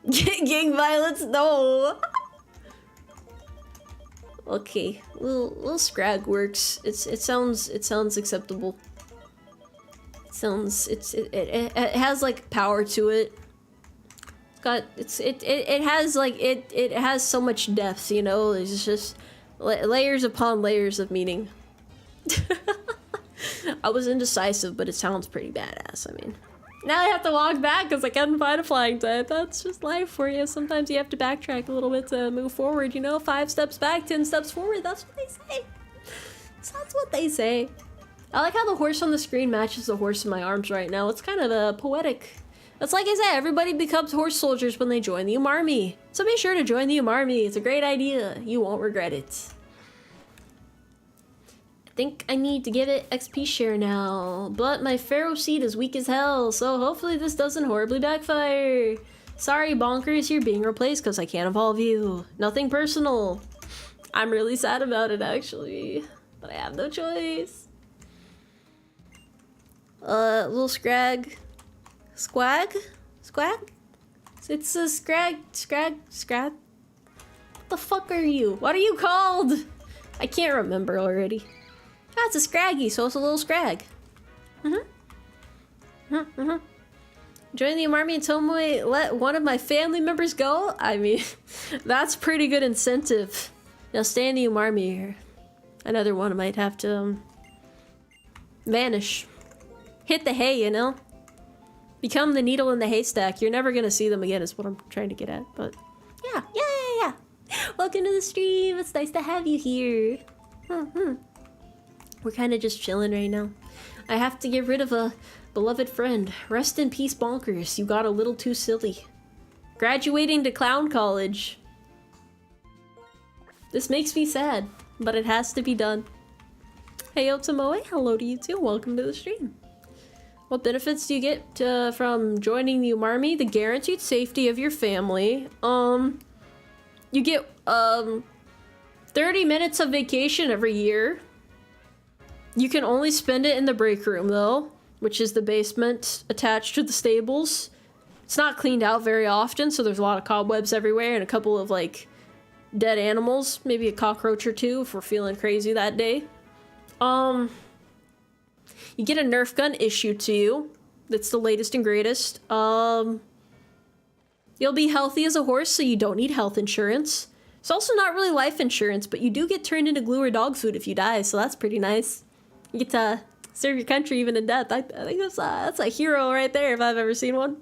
Gang violence? No! Okay, Lil Scrag works. It sounds acceptable. It has like power to it. It has so much depth, you know. It's just layers upon layers of meaning. I was indecisive, but it sounds pretty badass. I mean, now I have to walk back because I couldn't find a flying type. That's just life for you. Sometimes you have to backtrack a little bit to move forward. You know, 5 steps back, 10 steps forward. That's what they say. That's what they say. I like how the horse on the screen matches the horse in my arms right now. It's kind of poetic. That's like I said, everybody becomes horse soldiers when they join the UmARmy. So be sure to join the UmARmy. It's a great idea. You won't regret it. I think I need to give it XP share now, but my Pharaoh seed is weak as hell, so hopefully this doesn't horribly backfire. Sorry, Bonkers, you're being replaced because I can't evolve you. Nothing personal. I'm really sad about it, actually, but I have no choice. Little Scrag. Squag? Squag? It's a Scrag. What the fuck are you? What are you called? I can't remember already. Ah, it's a Scraggy, so it's a little Scrag. Join the UmARmy and Tomoe, let one of my family members go? I mean, that's pretty good incentive. Now stay in the UmARmy. Another one might have to, vanish. Hit the hay, you know? Become the needle in the haystack. You're never gonna see them again is what I'm trying to get at, but yeah. Welcome to the stream. It's nice to have you here. We're kind of just chilling right now. I have to get rid of a beloved friend. Rest in peace, Bonkers. You got a little too silly. Graduating to clown college. This makes me sad, but it has to be done. Hey, yo, Tomoe. Hello to you too. Welcome to the stream. What benefits do you get from joining the UmARmy? The guaranteed safety of your family. You get 30 minutes of vacation every year. You can only spend it in the break room though, which is the basement attached to the stables. It's not cleaned out very often, so there's a lot of cobwebs everywhere and a couple of like dead animals, maybe a cockroach or two if we're feeling crazy that day. You get a Nerf gun issued to you. That's the latest and greatest. You'll be healthy as a horse, so you don't need health insurance. It's also not really life insurance, but you do get turned into glue or dog food if you die, so that's pretty nice. You get to serve your country even in death. I think that's a hero right there if I've ever seen one.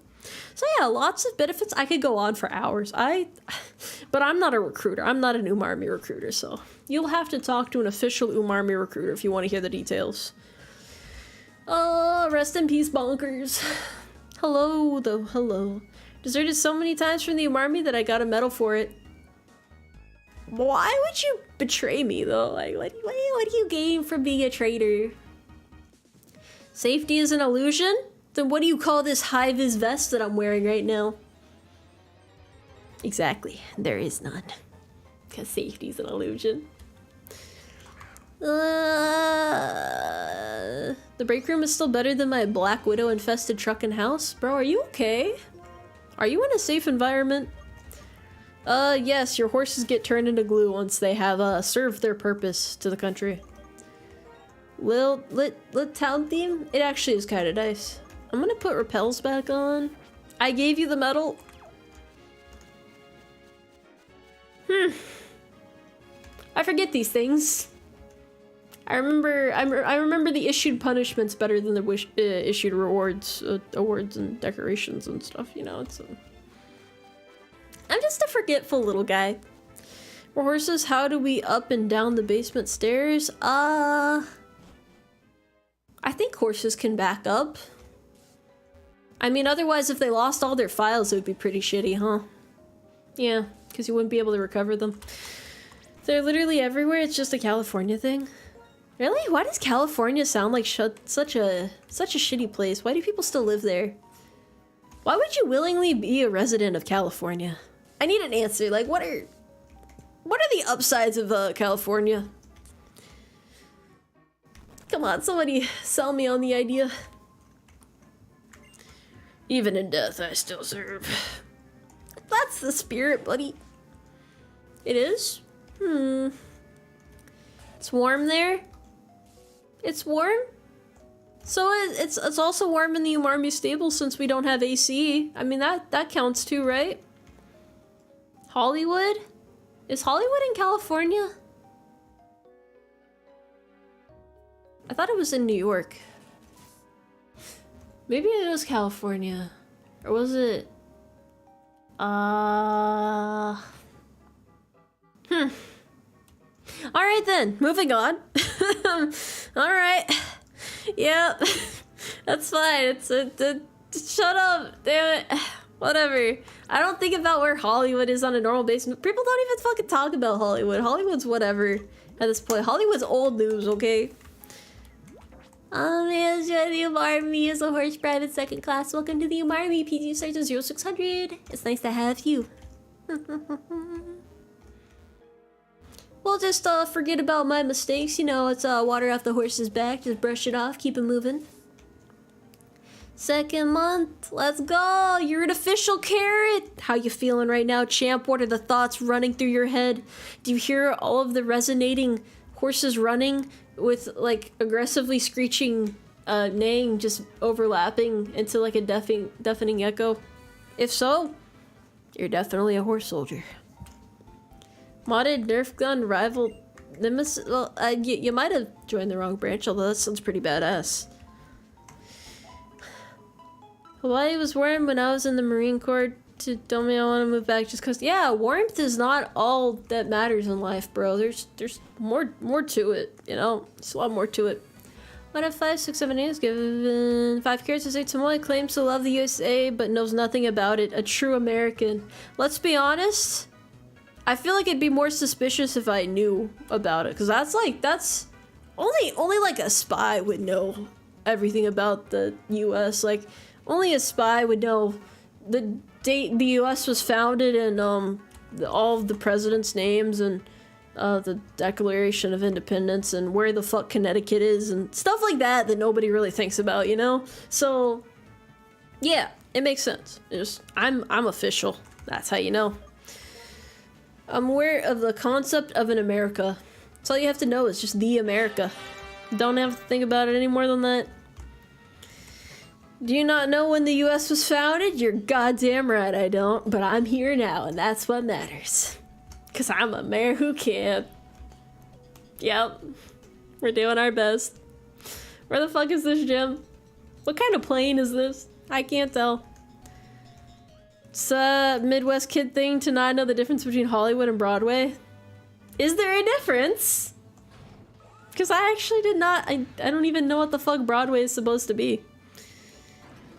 So yeah, lots of benefits. I could go on for hours. But I'm not a recruiter. I'm not an UmARmy recruiter, so you'll have to talk to an official UmARmy recruiter if you want to hear the details. Oh, rest in peace, Bonkers. Hello, though. Hello. Deserted so many times from the UmARmy that I got a medal for it. Why would you betray me, though? Like, what do you gain from being a traitor? Safety is an illusion? Then what do you call this high-vis vest that I'm wearing right now? Exactly. There is none. Because safety's an illusion. The break room is still better than my Black Widow infested truck and house. Bro, are you okay? Are you in a safe environment? Yes, your horses get turned into glue once they have served their purpose to the country. Lit town theme? It actually is kind of nice. I'm gonna put repels back on. I gave you the medal. I forget these things. I remember the issued punishments better than the issued rewards, awards and decorations and stuff. You know, it's. I'm just a forgetful little guy. For horses, how do we up and down the basement stairs? I think horses can back up. I mean, otherwise, if they lost all their files, it would be pretty shitty, huh? Yeah, because you wouldn't be able to recover them. They're literally everywhere, it's just a California thing. Really? Why does California sound like such a shitty place? Why do people still live there? Why would you willingly be a resident of California? I need an answer. Like, what are the upsides of California? Come on, somebody sell me on the idea. Even in death, I still serve. That's the spirit, buddy. It is? It's warm there? It's warm? So it's also warm in the Umarmy stable since we don't have AC. I mean, that counts too, right? Hollywood? Is Hollywood in California? I thought it was in New York. Maybe it was California. Or was it... Alright then, moving on. Alright. Yeah, that's fine. Shut up, damn it. Whatever. I don't think about where Hollywood is on a normal basis. People don't even fucking talk about Hollywood. Hollywood's whatever at this point. Hollywood's old news, okay? Yes, the Umarmy is a horse private second class. Welcome to the Umarmy. PG starts at 0600. It's nice to have you. We'll just forget about my mistakes. You know, it's water off the horse's back. Just brush it off. Keep it moving. Second month. Let's go. You're an official carrot. How you feeling right now, champ? What are the thoughts running through your head? Do you hear all of the resonating horses running with like aggressively screeching neighing just overlapping into like a deafening echo? If so, you're definitely a horse soldier. Modded Nerf gun rival nemesis. Well, you might have joined the wrong branch, although that sounds pretty badass. Hawaii was warm when I was in the Marine Corps. To tell me I want to move back just cause. Yeah, warmth is not all that matters in life, bro. There's more to it, you know. There's a lot more to it. 1 of 5, 6, 7, 8 is given 5 carrots to say Tomoe claims to love the USA but knows nothing about it. A true American. Let's be honest. I feel like it'd be more suspicious if I knew about it, because that's only like a spy would know everything about the US. Like only a spy would know the date the US was founded and all of the presidents' names and the Declaration of Independence and where the fuck Connecticut is and stuff like that nobody really thinks about, you know? So yeah, it makes sense. I'm official. That's how you know. I'm aware of the concept of an America. That's all you have to know is just the America. Don't have to think about it any more than that. Do you not know when the US was founded? You're goddamn right I don't, but I'm here now and that's what matters. Cause I'm a mayor who can. Yep. We're doing our best. Where the fuck is this gym? What kind of plane is this? I can't tell. It's a Midwest kid thing to not know the difference between Hollywood and Broadway. Is there a difference? Because I actually did not. I don't even know what the fuck Broadway is supposed to be.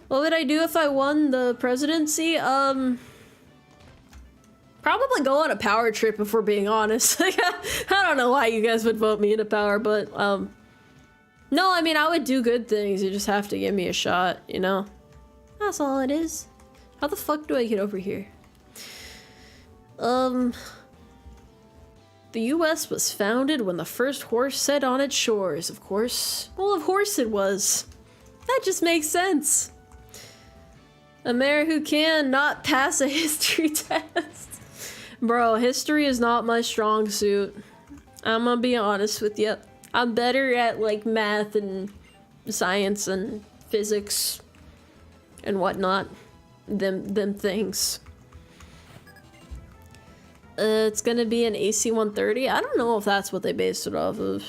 What would I do if I won the presidency? Probably go on a power trip if we're being honest. Like, I don't know why you guys would vote me into power, but no, I mean I would do good things. You just have to give me a shot, you know? That's all it is. How the fuck do I get over here? The US was founded when the first horse set on its shores, of course. Well, of course it was. That just makes sense. A mayor who can not pass a history test. Bro, history is not my strong suit. I'm gonna be honest with you. I'm better at like math and science and physics and whatnot. Them things. It's gonna be an AC 130. I don't know if that's what they based it off of.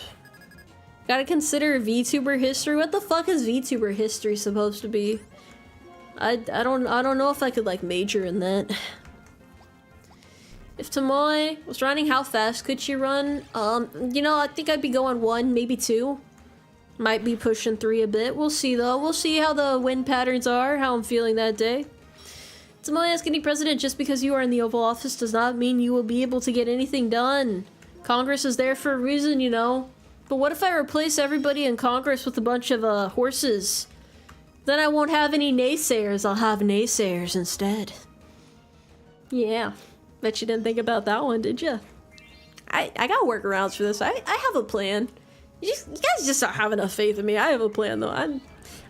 Gotta consider VTuber history. What the fuck is VTuber history supposed to be? I don't know if I could like major in that. If Tomoe was running, how fast could she run? You know, I think I'd be going 1, maybe 2. Might be pushing 3 a bit. We'll see though. We'll see how the wind patterns are, how I'm feeling that day. Tomoe is getting president just because you are in the Oval Office does not mean you will be able to get anything done. Congress is there for a reason, you know? But what if I replace everybody in Congress with a bunch of, horses? Then I won't have any naysayers, I'll have naysayers instead. Yeah. Bet you didn't think about that one, did ya? I got workarounds for this. I have a plan. You guys just don't have enough faith in me. I have a plan, though.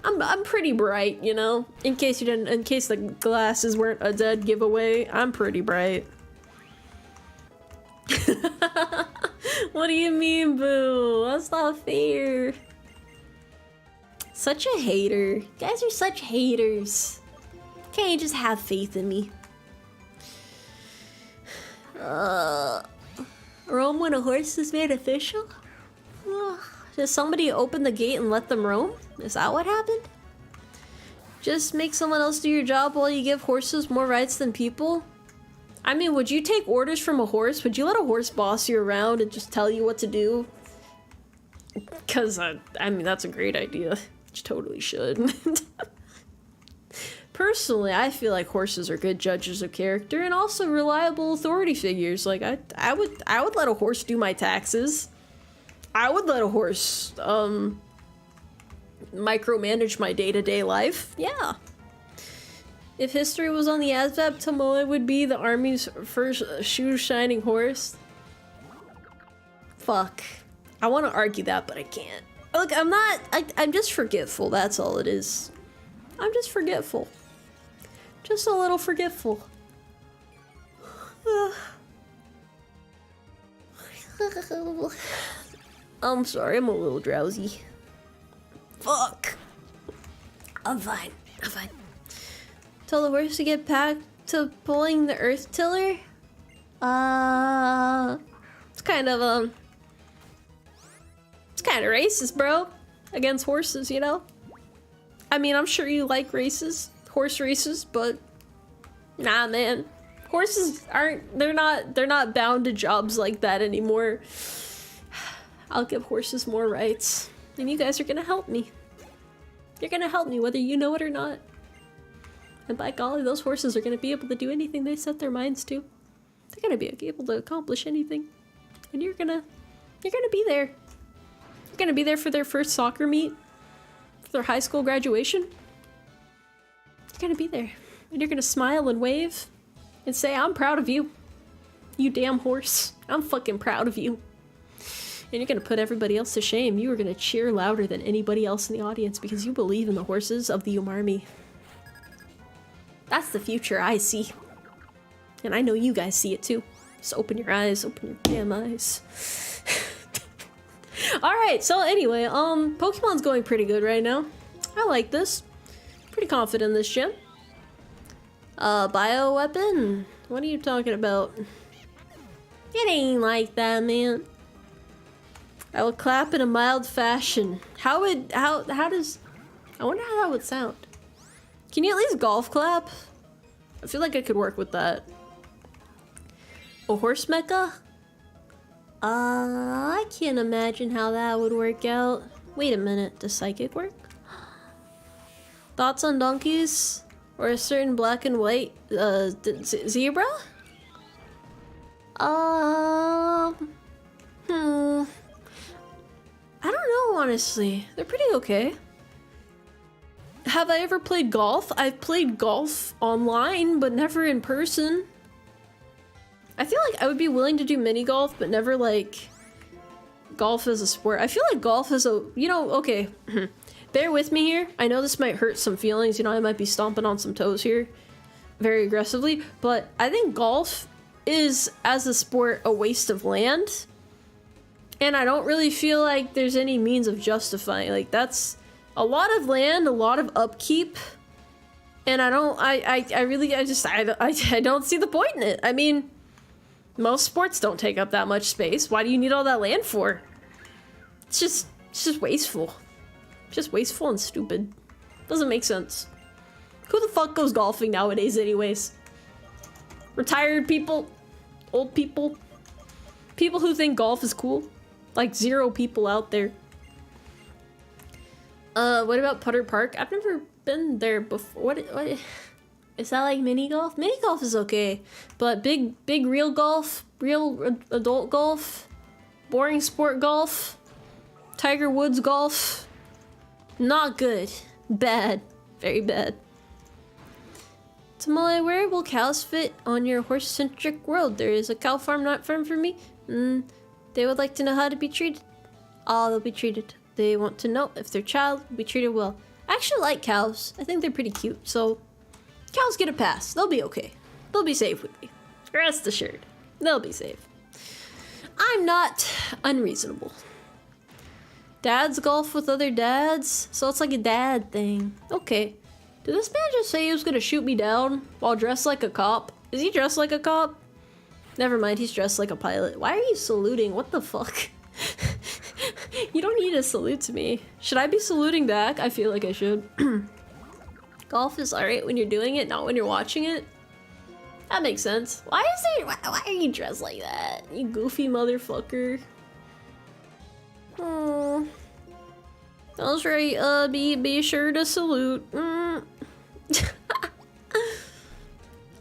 I'm pretty bright, you know? In case the glasses weren't a dead giveaway, I'm pretty bright. What do you mean, boo? That's not fair. Such a hater. You guys are such haters. Can't you just have faith in me? Roam when a horse is made official? Does somebody open the gate and let them roam? Is that what happened? Just make someone else do your job while you give horses more rights than people? I mean, would you take orders from a horse? Would you let a horse boss you around and just tell you what to do? Because, I mean, that's a great idea. You totally should. Personally, I feel like horses are good judges of character and also reliable authority figures. Like, I would let a horse do my taxes. I would let a horse, micromanage my day-to-day life. Yeah. If history was on the ASVAB, Tomoe would be the army's first shoe-shining horse. Fuck. I want to argue that, but I can't. Look, I'm just forgetful, that's all it is. I'm just forgetful. Just a little forgetful. I'm sorry, I'm a little drowsy. Fuck. I'm fine. I'm fine. Tell the horse to get back to pulling the earth tiller? It's kind of, it's kind of racist, bro. Against horses, you know? I mean, I'm sure you like races, horse races, but nah, man. Horses aren't, they're not bound to jobs like that anymore. I'll give horses more rights, and you guys are gonna help me. You're gonna help me whether you know it or not. And by golly, those horses are gonna be able to do anything they set their minds to. They're gonna be able to accomplish anything. And you're gonna be there. You're gonna be there for their first soccer meet, for their high school graduation. You're gonna be there. And you're gonna smile and wave and say, I'm proud of you. You damn horse. I'm fucking proud of you. And you're gonna put everybody else to shame. You are gonna cheer louder than anybody else in the audience because you believe in the horses of the Umarmy. That's the future I see. And I know you guys see it too. Just open your eyes, open your damn eyes. Alright, so anyway, Pokemon's going pretty good right now. I like this. Pretty confident in this gym. Bioweapon? What are you talking about? It ain't like that, man. I will clap in a mild fashion. How does... I wonder how that would sound. Can you at least golf clap? I feel like I could work with that. A horse mecha? I can't imagine how that would work out. Wait a minute, does psychic work? Thoughts on donkeys? Or a certain black and white, zebra? I don't know, honestly. They're pretty okay. Have I ever played golf? I've played golf online, but never in person. I feel like I would be willing to do mini golf, but never like golf as a sport. I feel like golf is a, you know, okay. Bear with me here. I know this might hurt some feelings, you know, I might be stomping on some toes here very aggressively, but I think golf is, as a sport, a waste of land. And I don't really feel like there's any means of justifying, like that's a lot of land, a lot of upkeep, and I don't see the point in it. I mean, most sports don't take up that much space. Why do you need all that land for? It's just wasteful. Just wasteful and stupid. Doesn't make sense. Who the fuck goes golfing nowadays anyways? Retired people? Old people? People who think golf is cool? Like 0 people out there. What about Putter Park? I've never been there before. What is that, like mini golf? Mini golf is okay, but big real golf, real adult golf, Boring sport golf. Tiger Woods golf. Not good. Bad. Very bad. Tomoe, where will cows fit on your horse-centric world? There is a cow farm not far from me. They would like to know how to be treated. Oh, they'll be treated. They want to know if their child will be treated well. I actually like cows. I think they're pretty cute, so cows get a pass. They'll be okay. They'll be safe with me. Rest assured. They'll be safe. I'm not unreasonable. Dads golf with other dads? So it's like a dad thing. Okay. Did this man just say he was gonna shoot me down while dressed like a cop? Is he dressed like a cop? Never mind, he's dressed like a pilot. Why are you saluting? What the fuck? You don't need to salute to me. Should I be saluting back? I feel like I should. Golf is alright when you're doing it, not when you're watching it. That makes sense. Why are you dressed like that? You goofy motherfucker. Oh. That was right, be sure to salute.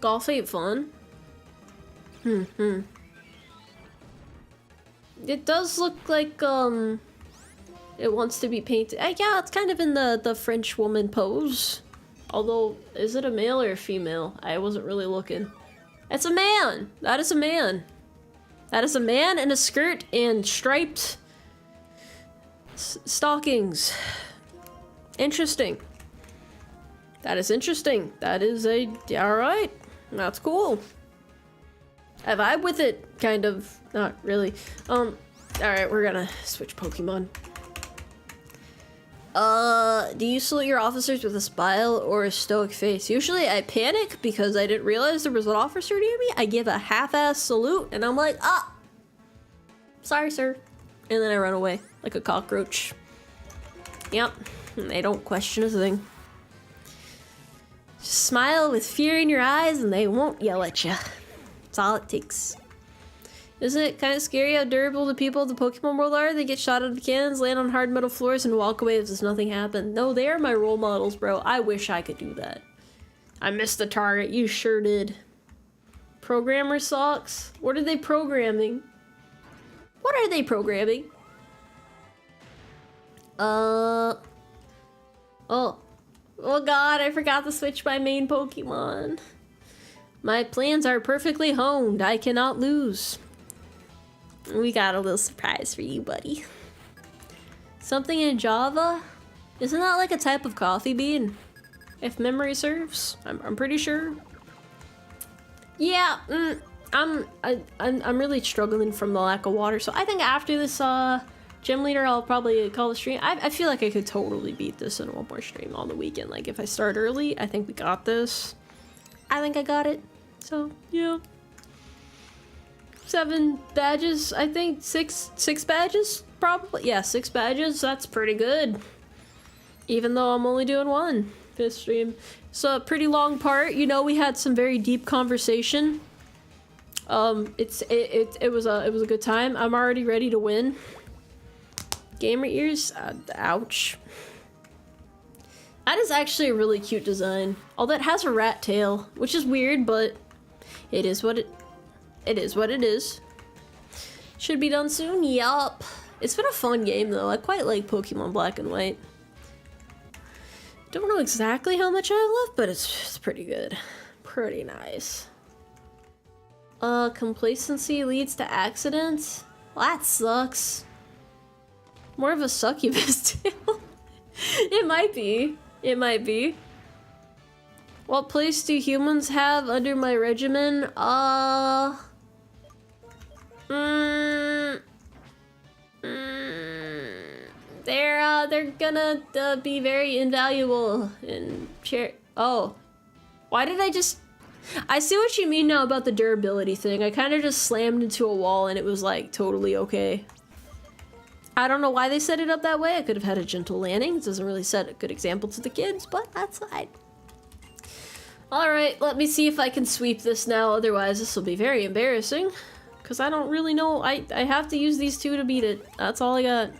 Golf ain't fun. It does look like, it wants to be painted. Yeah, it's kind of in the French woman pose. Although, is it a male or a female? I wasn't really looking. It's a man! That is a man. That is a man in a skirt and striped stockings. Interesting. That is interesting. That is alright. That's cool. I vibe with it, kind of. Not really. Alright, we're gonna switch Pokemon. Do you salute your officers with a smile or a stoic face? Usually I panic because I didn't realize there was an officer near me. I give a half-ass salute and I'm like, ah! Sorry, sir. And then I run away like a cockroach. Yep, and they don't question a thing. Just smile with fear in your eyes and they won't yell at you. That's all it takes. Isn't it kind of scary how durable the people of the Pokemon world are? They get shot out of cannons, land on hard metal floors, and walk away as if nothing happened. No, they are my role models, bro. I wish I could do that. I missed the target. You sure did. Programmer socks? What are they programming? What are they programming? Oh. Oh god, I forgot to switch my main Pokemon. My plans are perfectly honed. I cannot lose. We got a little surprise for you, buddy. Something in Java? Isn't that like a type of coffee bean? If memory serves, I'm pretty sure. Yeah, I'm really struggling from the lack of water, so I think after this gym leader, I'll probably call the stream. I feel like I could totally beat this in one more stream on the weekend. Like if I start early, I think we got this. I think I got it. So yeah. 7 badges, I think. 6 badges, probably. Yeah, 6 badges. That's pretty good. Even though I'm only doing 1 this stream. It's a pretty long part. You know, we had some very deep conversation. It was a good time. I'm already ready to win. Gamer ears, ouch. That is actually a really cute design. Although it has a rat tail, which is weird, but it is what it is. Should be done soon? Yup. It's been a fun game though. I quite like Pokemon Black and White. Don't know exactly how much I have left, but it's pretty good. Pretty nice. Complacency leads to accidents? Well, that sucks. More of a succubus tale. It might be. It might be. What place do humans have under my regimen? They're gonna be very invaluable and share. Oh, why did I just? I see what you mean now about the durability thing. I kind of just slammed into a wall and it was like totally okay. I don't know why they set it up that way. I could have had a gentle landing. It doesn't really set a good example to the kids, but that's fine. Alright, let me see if I can sweep this now. Otherwise, this will be very embarrassing. Because I don't really know. I have to use these 2 to beat it. That's all I got.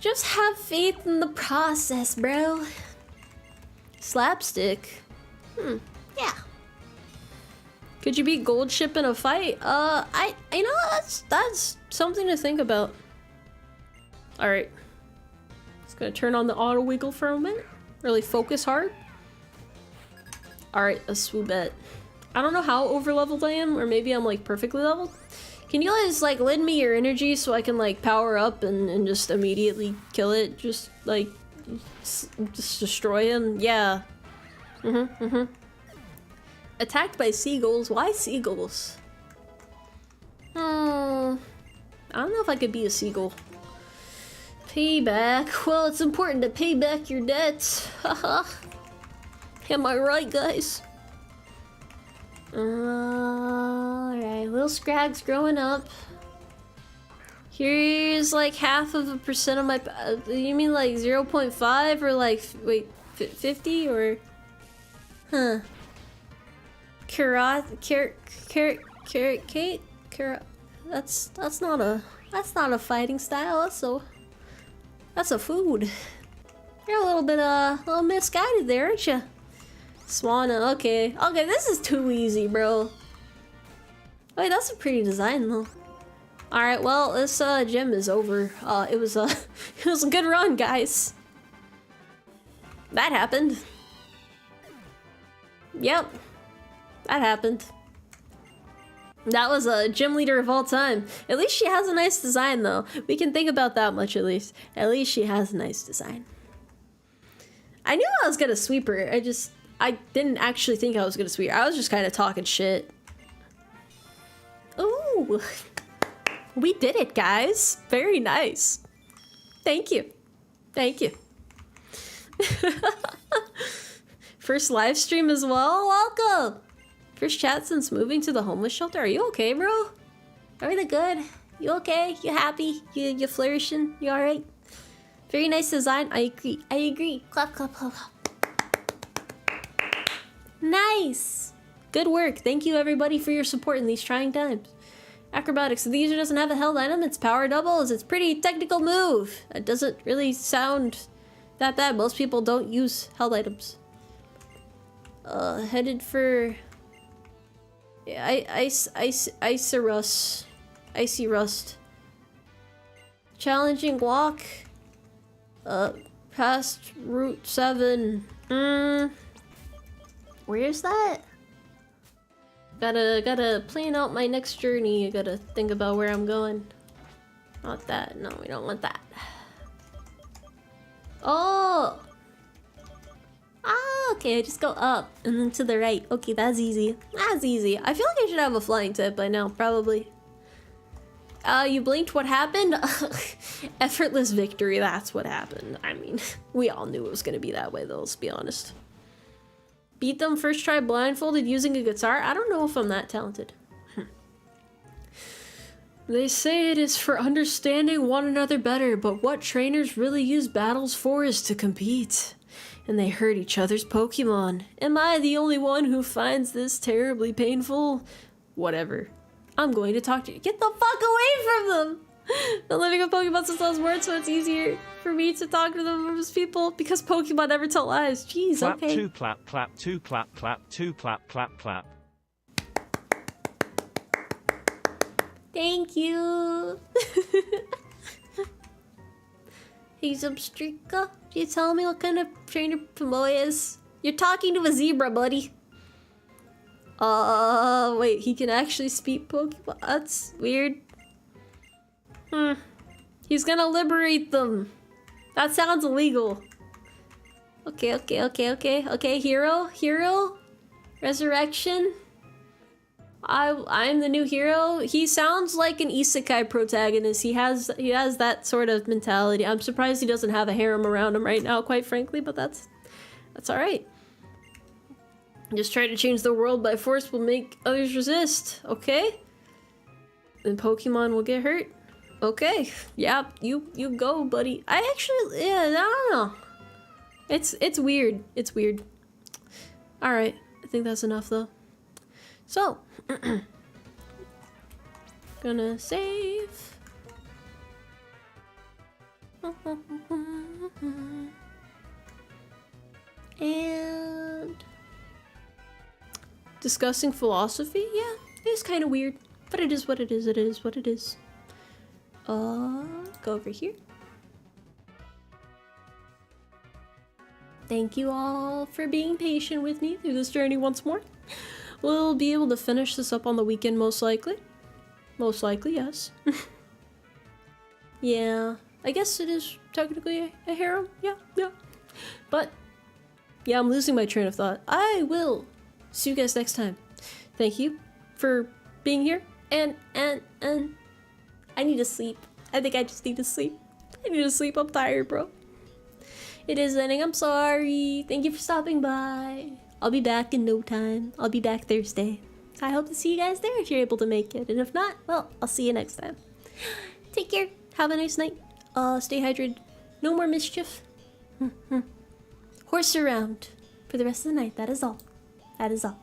Just have faith in the process, bro. Slapstick. Yeah. Could you beat Gold Ship in a fight? You know, that's something to think about. All right. Just gonna turn on the auto wiggle for a minute. Really focus hard. All right, a swoop bet. I don't know how over leveled I am, or maybe I'm like perfectly leveled. Can you guys like lend me your energy so I can like power up and just immediately kill it? Just like just destroy him? Yeah. Attacked by seagulls? Why seagulls? I don't know if I could be a seagull. Payback. Well, it's important to pay back your debts. Haha. Am I right, guys? Alright, little Scrag's growing up. Here's like half of a percent of my. You mean like 0.5 or like wait 50 or? Huh. Carrot cake. That's not a fighting style. That's a food. You're a little misguided there, aren't you? Swana, okay, this is too easy, bro. Wait, that's a pretty design though. All right, well, this gym is over. It was a good run, guys. That happened. Yep, that happened. That was a gym leader of all time. At least she has a nice design though. We can think about that much at least. At least she has a nice design. I knew I was gonna sweep her. I didn't actually think I was gonna sweep her. I was just kind of talking shit. Ooh. We did it, guys. Very nice. Thank you. Thank you. First live stream as well. Welcome. First chat since moving to the homeless shelter. Are you okay, bro? Everything good? You okay? You happy? You flourishing? You alright? Very nice design. I agree. I agree. Clap, clap, clap, clap. Nice. Good work. Thank you, everybody, for your support in these trying times. Acrobatics. The user doesn't have a held item. It's power doubles. It's pretty technical move. It doesn't really sound that bad. Most people don't use held items. Headed for... Yeah, icy rust. Challenging walk. Past Route 7. Where's that? Gotta plan out my next journey. I gotta think about where I'm going. Not that. No, we don't want that. Oh! Ah, okay, just go up and then to the right. Okay, that's easy. That's easy. I feel like I should have a flying tip by now, probably. You blinked, what happened? Effortless victory, that's what happened. I mean, we all knew it was gonna be that way though, let's be honest. Beat them first try blindfolded using a guitar? I don't know if I'm that talented. They say it is for understanding one another better, but what trainers really use battles for is to compete. And they hurt each other's Pokemon. Am I the only one who finds this terribly painful? Whatever. I'm going to talk to you. Get the fuck away from them! The living with Pokemon since I was born, so it's easier for me to talk to them as people because Pokemon never tell lies. Jeez, clap, okay. Two clap, clap, two clap, clap, two clap, clap, clap. Thank you. Hey, Zubstrika, can you tell me what kind of trainer Tomoe is? You're talking to a zebra, buddy. Wait, he can actually speak Pokemon? That's weird. He's gonna liberate them. That sounds illegal. Okay, hero? Resurrection? I'm the new hero. He sounds like an isekai protagonist. He has that sort of mentality. I'm surprised he doesn't have a harem around him right now, quite frankly, but that's alright. Just try to change the world by force will make others resist, okay? Then Pokemon will get hurt. Okay, yeah, you go, buddy. I actually, yeah, I don't know. It's weird. It's weird. All right, I think that's enough though. So, gonna save. And Discussing philosophy? Yeah, it is kind of weird. But it is what it is, it is what it is. Go over here. Thank you all for being patient with me through this journey once more. We'll be able to finish this up on the weekend most likely. Most likely, yes. Yeah, I guess it is technically a harem. Yeah. But, yeah, I'm losing my train of thought. I will see you guys next time. Thank you for being here. And I need to sleep. I think I just need to sleep. I need to sleep. I'm tired, bro. It is ending. I'm sorry. Thank you for stopping by. I'll be back in no time. I'll be back Thursday. I hope to see you guys there if you're able to make it. And if not, well, I'll see you next time. Take care. Have a nice night. Stay hydrated. No more mischief. Horse around for the rest of the night. That is all. That is all.